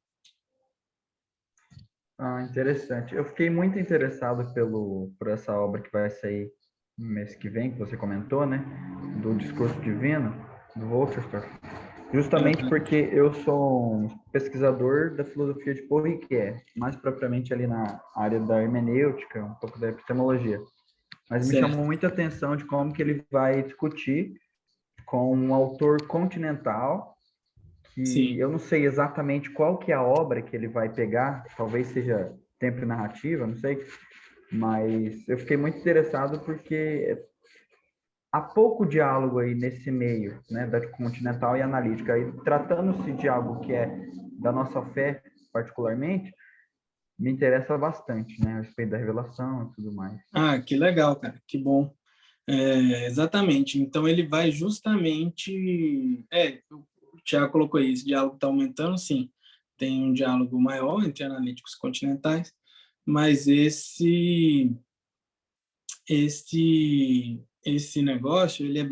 Ah, interessante. Eu fiquei muito interessado por essa obra que vai sair no mês que vem, que você comentou, né? Do Discurso Divino, do Wolfstorff. Justamente porque eu sou um pesquisador da filosofia de Paul Ricoeur, mais propriamente ali na área da hermenêutica, um pouco da epistemologia. Mas me chamou muita atenção de como que ele vai discutir com um autor continental, que Sim. eu não sei exatamente qual que é a obra que ele vai pegar, talvez seja Tempo e Narrativa, não sei, mas eu fiquei muito interessado porque há pouco diálogo aí nesse meio, né, da continental e analítica. E tratando-se de algo que é da nossa fé, particularmente, me interessa bastante, né, a respeito da revelação e tudo mais. Ah, que legal, cara, que bom. Exatamente. Então, ele vai justamente... o Tiago colocou aí, esse diálogo está aumentando, sim. Tem um diálogo maior entre analíticos continentais, mas esse negócio, ele é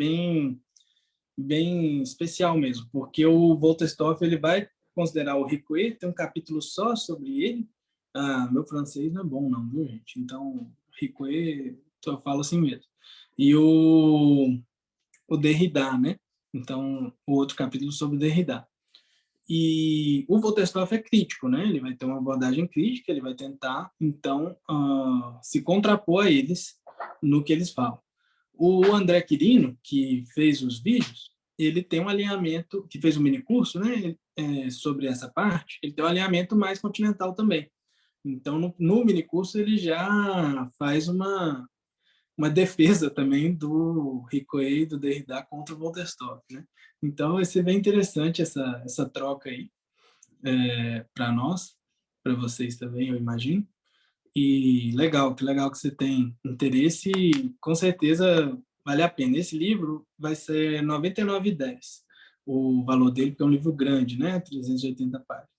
bem especial mesmo, porque o Wolterstorff, ele vai considerar o Ricoeur, tem um capítulo só sobre ele. Ah, meu francês não é bom não, viu, gente? Então, Ricoeur, eu falo assim mesmo. E o Derrida, né? Então, o outro capítulo sobre o Derrida. E o Wolterstorff é crítico, né? Ele vai ter uma abordagem crítica, ele vai tentar, então, se contrapor a eles no que eles falam. O André Quirino, que fez os vídeos, ele tem um alinhamento, que fez um minicurso, né, sobre essa parte, ele tem um alinhamento mais continental também. Então, no minicurso, ele já faz uma defesa também do Ricoeur e do Derrida contra o Wolterstorff, né? Então, vai ser bem interessante essa troca aí para nós, para vocês também, eu imagino. E legal, que legal que você tem interesse e com certeza vale a pena. Esse livro vai ser R$ 99,10 o valor dele, porque é um livro grande, né? 380 páginas.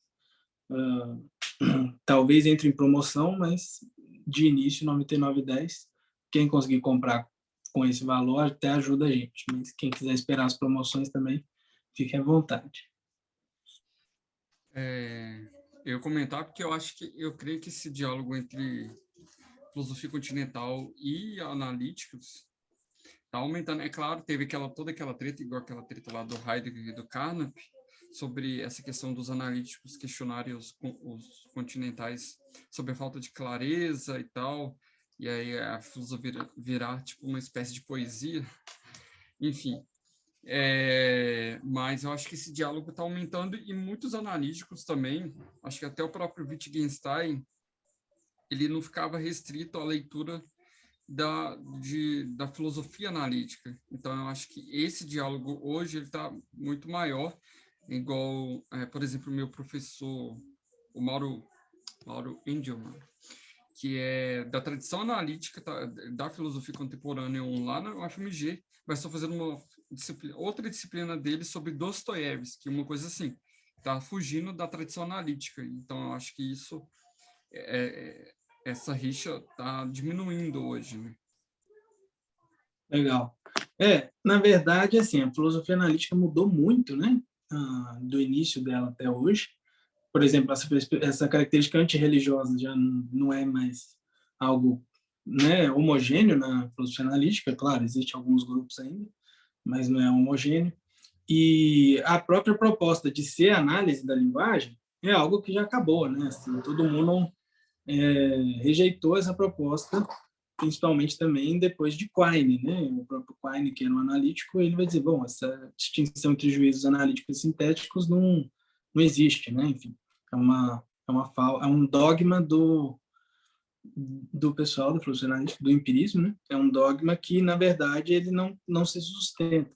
Talvez entre em promoção, mas de início R$ 99,10. Quem conseguir comprar com esse valor até ajuda a gente. Mas quem quiser esperar as promoções também, fique à vontade. Eu comentar porque eu creio que esse diálogo entre filosofia continental e analíticos está aumentando. É claro, teve toda aquela treta, igual aquela treta lá do Heidegger e do Carnap, sobre essa questão dos analíticos questionarem os continentais sobre a falta de clareza e tal, e aí a filosofia virar tipo uma espécie de poesia. Enfim, mas eu acho que esse diálogo está aumentando e muitos analíticos também, acho que até o próprio Wittgenstein, ele não ficava restrito à leitura da filosofia analítica. Então, eu acho que esse diálogo hoje está muito maior, igual, por exemplo, o meu professor, o Mauro Engelmann, que é da tradição analítica da filosofia contemporânea lá na UFMG, vai estar fazendo outra disciplina dele sobre Dostoiévski, uma coisa assim, está fugindo da tradição analítica. Então, eu acho que essa rixa está diminuindo hoje, né? Legal. Na verdade, assim, a filosofia analítica mudou muito, né? Do início dela até hoje. Por exemplo, essa característica antirreligiosa já não é mais algo né, homogêneo na filosofia analítica, claro, existem alguns grupos ainda, mas não é homogêneo. E a própria proposta de ser análise da linguagem é algo que já acabou, né? Assim, todo mundo rejeitou essa proposta, principalmente também depois de Quine, né? O próprio Quine, que era um analítico, ele vai dizer, bom, essa distinção entre juízos analíticos e sintéticos não existe, né? Enfim, é um dogma do pessoal da filosofia analítica, do empirismo, né? É um dogma que, na verdade, ele não se sustenta.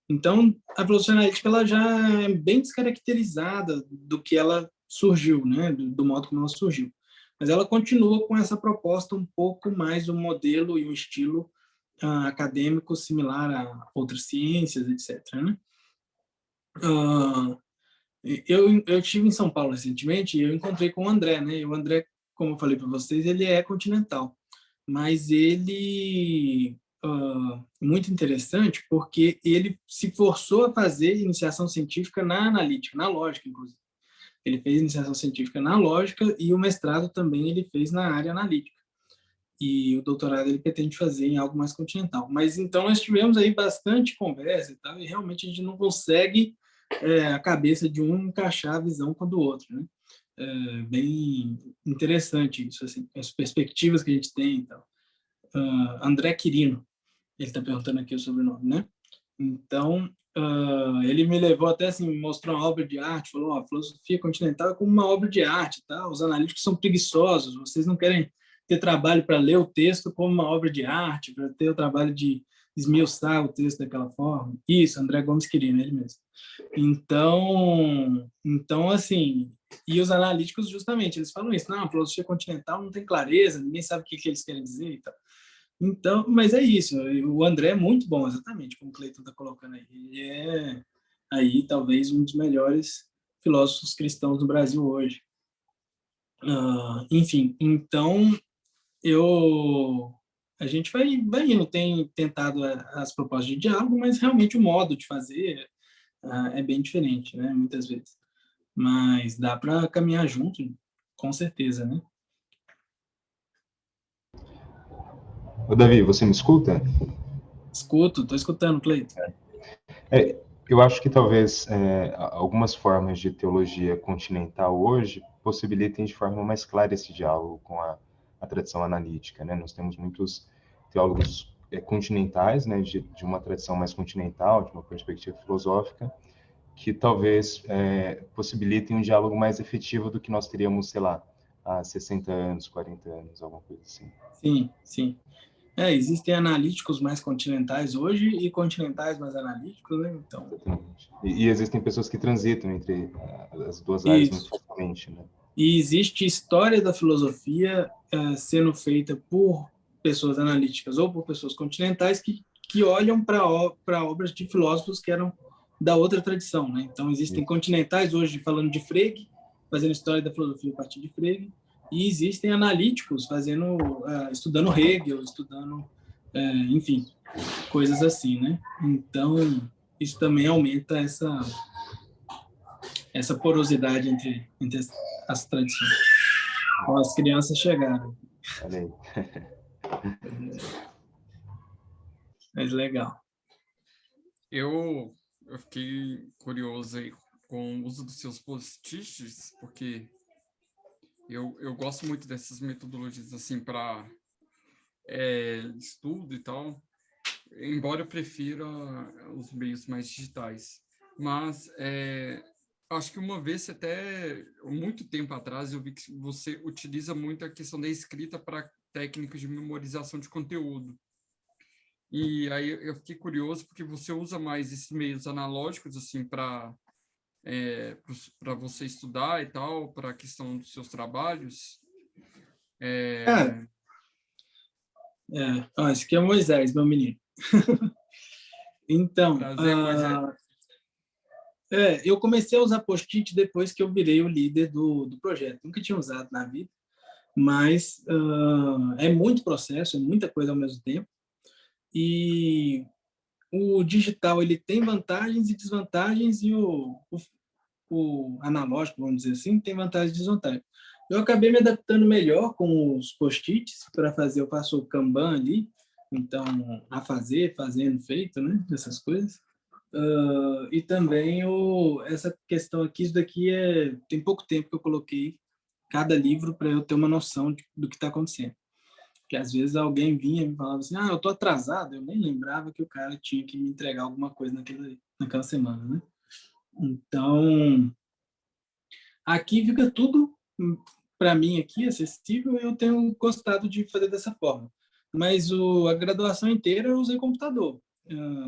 Então, a filosofia analítica ela já é bem descaracterizada do que ela surgiu, né? Do modo como ela surgiu. Mas ela continua com essa proposta um pouco mais um modelo e um estilo acadêmico similar a outras ciências, etc. Né? Eu estive em São Paulo recentemente e eu encontrei com o André, né? E o André, como eu falei para vocês, ele é continental, mas ele muito interessante porque ele se forçou a fazer iniciação científica na analítica, na lógica, inclusive. Ele fez iniciação científica na lógica e o mestrado também ele fez na área analítica. E o doutorado ele pretende fazer em algo mais continental. Mas então nós tivemos aí bastante conversa e tal, e realmente a gente não consegue a cabeça de um encaixar a visão com a do outro, né? É bem interessante isso, assim, as perspectivas que a gente tem e tal. André Quirino, ele está perguntando aqui o sobrenome, né? Então, ele me levou até assim, mostrou uma obra de arte, falou, a filosofia continental é como uma obra de arte, tá? Os analíticos são preguiçosos, vocês não querem ter trabalho para ler o texto como uma obra de arte, para ter o trabalho de esmiuçar o texto daquela forma. Isso, André Gomes Quirino, ele mesmo. Então assim, e os analíticos justamente, eles falam isso, não, a filosofia continental não tem clareza, ninguém sabe o que eles querem dizer e tal. Então, mas é isso, o André é muito bom, exatamente, como o Cleiton está colocando aí. Ele é aí talvez um dos melhores filósofos cristãos do Brasil hoje. Enfim, então a gente vai indo, tem tentado as propostas de diálogo, mas realmente o modo de fazer é bem diferente, né, muitas vezes. Mas dá para caminhar junto, com certeza, né? Ô, Davi, você me escuta? Estou escutando, Cleiton. Eu acho que talvez algumas formas de teologia continental hoje possibilitem de forma mais clara esse diálogo com a tradição analítica, né? Nós temos muitos teólogos continentais, né, de uma tradição mais continental, de uma perspectiva filosófica, que talvez possibilitem um diálogo mais efetivo do que nós teríamos, sei lá, há 60 anos, 40 anos, alguma coisa assim. Sim, sim. Existem analíticos mais continentais hoje e continentais mais analíticos, né? Então, exatamente. E existem pessoas que transitam entre as duas áreas muito isso. facilmente, né? E existe história da filosofia sendo feita por pessoas analíticas ou por pessoas continentais que olham para obras de filósofos que eram da outra tradição, né? Então, existem continentais hoje falando de Frege, fazendo história da filosofia a partir de Frege, e existem analíticos estudando Hegel, estudando, enfim, coisas assim, né? Então, isso também aumenta essa porosidade entre as tradições. Ó, as crianças chegaram. Olha aí. Mas legal. Eu fiquei curioso aí com o uso dos seus post-its, porque eu gosto muito dessas metodologias assim para estudo e tal, embora eu prefira os meios mais digitais. Mas acho que uma vez, até muito tempo atrás, eu vi que você utiliza muito a questão da escrita para técnicas de memorização de conteúdo. E aí eu fiquei curioso porque você usa mais esses meios analógicos assim para você estudar e tal, para a questão dos seus trabalhos. Cara, esse aqui é o Moisés, meu menino. Então, Prazer, Moisés. eu comecei a usar post-it depois que eu virei o líder do projeto. Nunca tinha usado na vida, mas é muito processo, é muita coisa ao mesmo tempo. E o digital ele tem vantagens e desvantagens e o analógico, vamos dizer assim, tem vantagens e desvantagens. Eu acabei me adaptando melhor com os post-its para fazer, eu faço o Kanban ali, então, a fazer, fazendo, feito, né? Essas coisas. E também essa questão aqui, isso daqui tem pouco tempo que eu coloquei cada livro para eu ter uma noção do que está acontecendo. Porque às vezes alguém vinha e me falava assim, eu tô atrasado, eu nem lembrava que o cara tinha que me entregar alguma coisa naquela semana, né? Então, aqui fica tudo para mim aqui acessível e eu tenho gostado de fazer dessa forma. Mas a graduação inteira eu usei computador.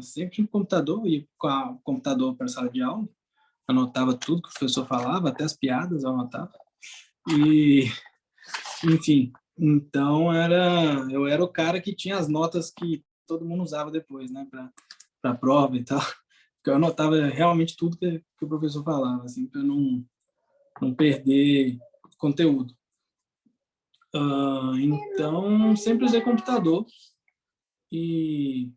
Sempre no computador, ia com o computador para a sala de aula, anotava tudo que o professor falava, até as piadas eu anotava. E, enfim, então eu era o cara que tinha as notas que todo mundo usava depois, né, para a prova e tal. Porque eu anotava realmente tudo que o professor falava, assim, para não perder conteúdo. Então, sempre usei computador e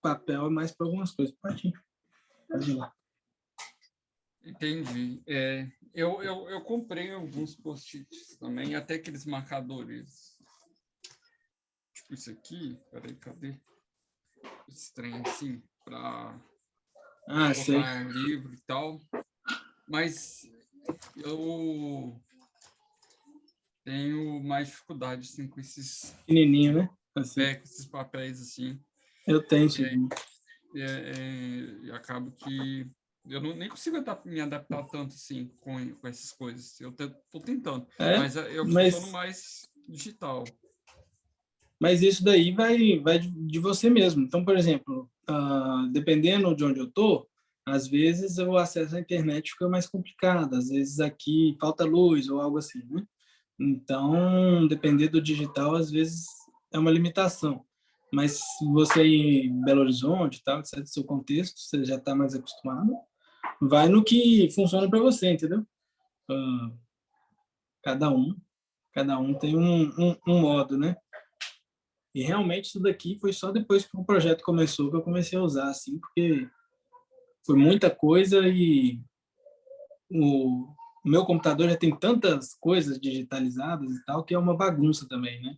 papel é mais para algumas coisas. Pode ir lá. Entendi. Eu comprei alguns post-its também, até aqueles marcadores. Tipo isso aqui. Peraí, cadê? Esse trem assim, para colocar livro e tal. Mas eu tenho mais dificuldade assim, com esses... Pequenininho, né? Assim. Com esses papéis assim. Eu tenho, sim. E acabo que eu nem consigo me adaptar tanto assim com essas coisas. Eu estou tentando, mas eu funciono mais digital. Mas isso daí vai de você mesmo. Então, por exemplo, dependendo de onde eu estou, às vezes o acesso à internet fica mais complicado, às vezes aqui falta luz ou algo assim, né? Então, depender do digital, às vezes é uma limitação. Mas se você ir em Belo Horizonte, tal, etc., do seu contexto, você já está mais acostumado, vai no que funciona para você, entendeu? Cada um tem um modo, né? E realmente isso daqui foi só depois que o projeto começou que eu comecei a usar, assim, porque foi muita coisa e o meu computador já tem tantas coisas digitalizadas e tal que é uma bagunça também, né?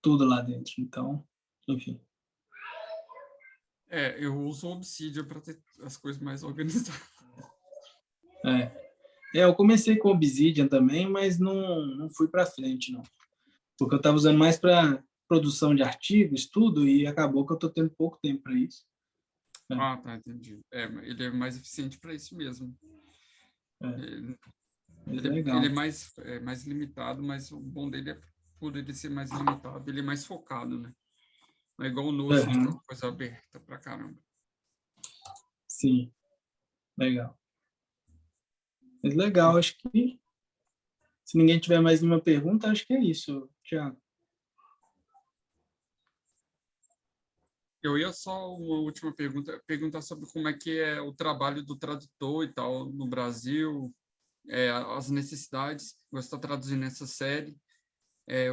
Tudo lá dentro. Então, enfim. Eu uso o Obsidian para ter as coisas mais organizadas. Eu comecei com o Obsidian também, mas não fui para frente, não. Porque eu estava usando mais para produção de artigos, estudo, e acabou que eu estou tendo pouco tempo para isso. Tá, entendi. Ele é mais eficiente para isso mesmo. Ele é mais limitado, mas o bom dele é por ele ser mais limitado, ele é mais focado, né? Não é igual o Notion, que é uma coisa aberta pra caramba. Sim, legal. Mas legal, acho que se ninguém tiver mais nenhuma pergunta, acho que é isso, Thiago. Eu ia só uma última perguntar sobre como é que é o trabalho do tradutor e tal no Brasil, as necessidades, você está traduzindo essa série,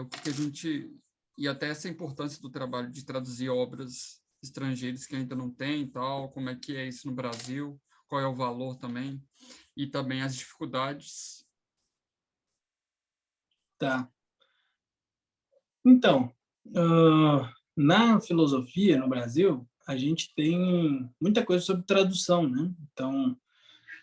o que a gente... E até essa importância do trabalho de traduzir obras estrangeiras que ainda não tem e tal, como é que é isso no Brasil, qual é o valor também, e também as dificuldades. Tá. Então, na filosofia no Brasil, a gente tem muita coisa sobre tradução, né? Então,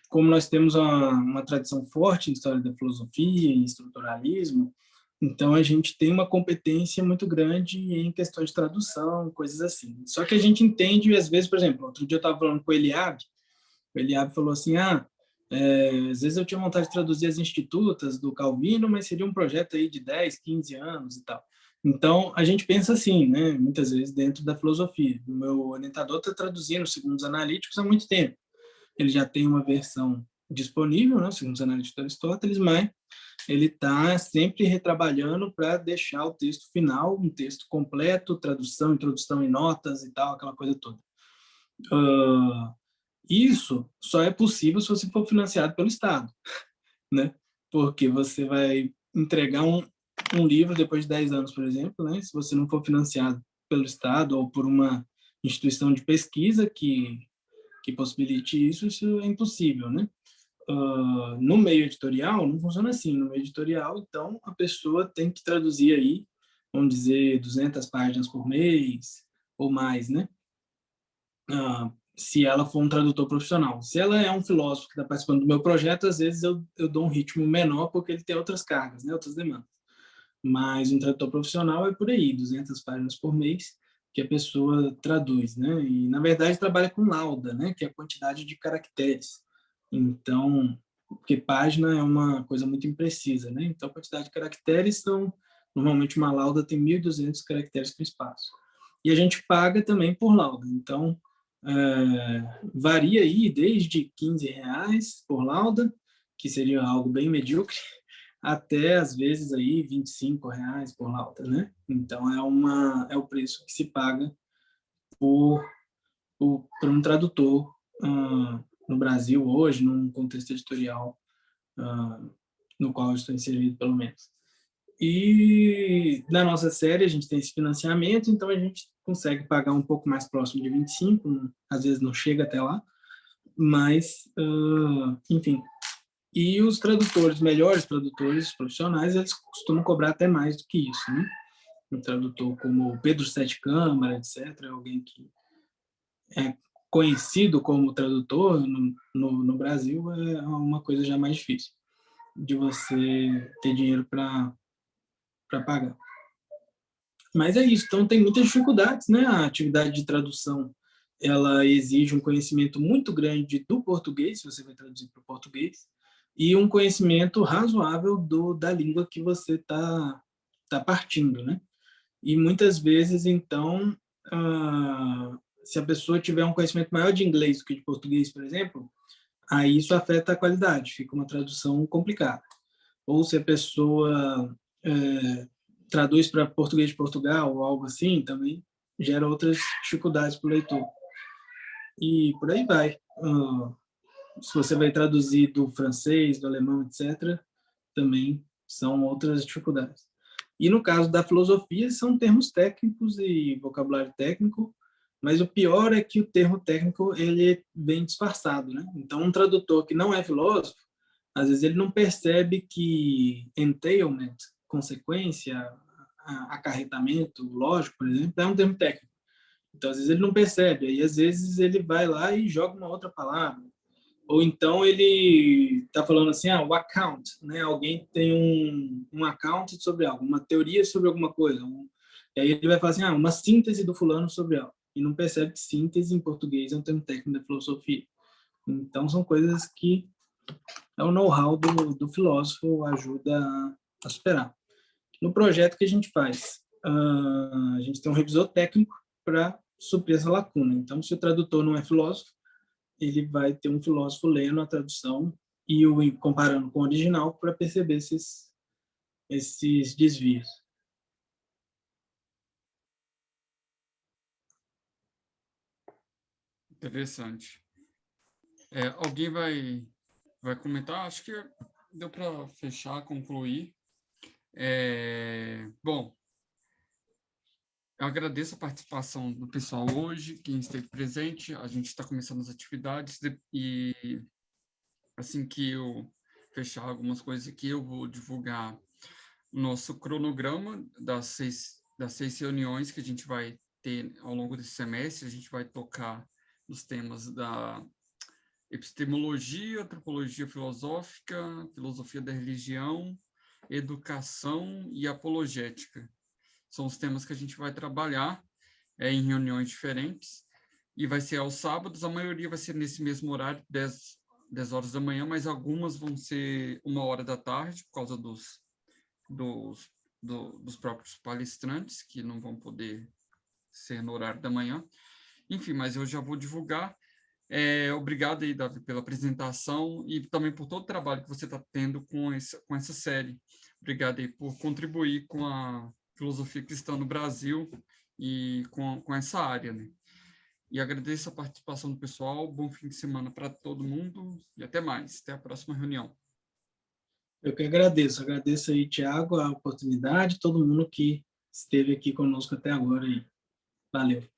como nós temos uma tradição forte em história da filosofia, em estruturalismo, então a gente tem uma competência muito grande em questões de tradução, coisas assim. Só que a gente entende, às vezes, por exemplo, outro dia eu estava falando com o Eliabe falou assim, às vezes eu tinha vontade de traduzir as Institutas do Calvino, mas seria um projeto aí de 10, 15 anos e tal. Então, a gente pensa assim, né, muitas vezes dentro da filosofia. O meu orientador está traduzindo Segundos Analíticos há muito tempo. Ele já tem uma versão disponível, né, Segundos Analíticos de Aristóteles, mas ele está sempre retrabalhando para deixar o texto final, um texto completo, tradução, introdução e notas e tal, aquela coisa toda. Isso só é possível se você for financiado pelo Estado, né? Porque você vai entregar um livro depois de 10 anos, por exemplo, né? Se você não for financiado pelo Estado ou por uma instituição de pesquisa que possibilite isso, isso é impossível, né? no meio editorial, não funciona assim. No meio editorial, então, a pessoa tem que traduzir aí, vamos dizer, 200 páginas por mês ou mais, né? Se ela for um tradutor profissional. Se ela é um filósofo que está participando do meu projeto, às vezes eu dou um ritmo menor porque ele tem outras cargas, né? Outras demandas. Mas um tradutor profissional é por aí, 200 páginas por mês, que a pessoa traduz, né? E, na verdade, trabalha com lauda, né? Que é a quantidade de caracteres. Então, porque página é uma coisa muito imprecisa, né? Então, a quantidade de caracteres são... Normalmente, uma lauda tem 1.200 caracteres por espaço. E a gente paga também por lauda. Então, varia aí desde R$ 15 por lauda, que seria algo bem medíocre, até, às vezes, aí R$ 25 por lauda, né? Então, é o preço que se paga por um tradutor no Brasil hoje, num contexto editorial no qual eu estou inserido, pelo menos. E na nossa série a gente tem esse financiamento, então a gente consegue pagar um pouco mais próximo de 25, às vezes não chega até lá, mas, enfim. E os tradutores, melhores tradutores profissionais, eles costumam cobrar até mais do que isso, né? Um tradutor como o Pedro Sete Câmara, etc., alguém que é conhecido como tradutor no Brasil, é uma coisa já mais difícil de você ter dinheiro para pagar. Mas é isso, então tem muitas dificuldades, né? A atividade de tradução, ela exige um conhecimento muito grande do português, se você vai traduzir para o português, e um conhecimento razoável da língua que você está partindo, né? E muitas vezes, então, se a pessoa tiver um conhecimento maior de inglês do que de português, por exemplo, aí isso afeta a qualidade, fica uma tradução complicada. Ou se a pessoa traduz para português de Portugal ou algo assim, também gera outras dificuldades para o leitor. E por aí vai. Se você vai traduzir do francês, do alemão, etc., também são outras dificuldades. E no caso da filosofia, são termos técnicos e vocabulário técnico, mas o pior é que o termo técnico ele vem disfarçado, né? Então, um tradutor que não é filósofo, às vezes ele não percebe que entailment, consequência, acarretamento lógico, por exemplo, é um termo técnico. Então, às vezes ele não percebe, aí às vezes ele vai lá e joga uma outra palavra. Ou então ele está falando assim, o account, né? Alguém tem um account sobre algo, uma teoria sobre alguma coisa. E aí ele vai falar assim, uma síntese do fulano sobre algo. E não percebe que síntese em português é um termo técnico da filosofia. Então, são coisas que o know-how do filósofo ajuda a superar. No projeto que a gente faz, a gente tem um revisor técnico para suprir essa lacuna. Então, se o tradutor não é filósofo, ele vai ter um filósofo lendo a tradução e comparando com o original para perceber esses desvios. Interessante. Alguém vai comentar? Acho que deu para fechar, concluir. Bom, eu agradeço a participação do pessoal hoje, quem esteve presente. A gente está começando as atividades e assim que eu fechar algumas coisas aqui, eu vou divulgar o nosso cronograma das seis reuniões que a gente vai ter ao longo desse semestre. A gente vai tocar nos temas da epistemologia, antropologia filosófica, filosofia da religião, educação e apologética. São os temas que a gente vai trabalhar em reuniões diferentes, e vai ser aos sábados. A maioria vai ser nesse mesmo horário, 10 horas da manhã, mas algumas vão ser 1h da tarde, por causa dos próprios palestrantes, que não vão poder ser no horário da manhã. Enfim, mas eu já vou divulgar. Obrigado aí, Davi, pela apresentação e também por todo o trabalho que você está tendo com essa série. Obrigado aí por contribuir com a filosofia cristã no Brasil e com essa área, né? E agradeço a participação do pessoal. Bom fim de semana para todo mundo e até mais. Até a próxima reunião. Eu que agradeço. Agradeço aí, Tiago, a oportunidade, todo mundo que esteve aqui conosco até agora. Aí. Valeu.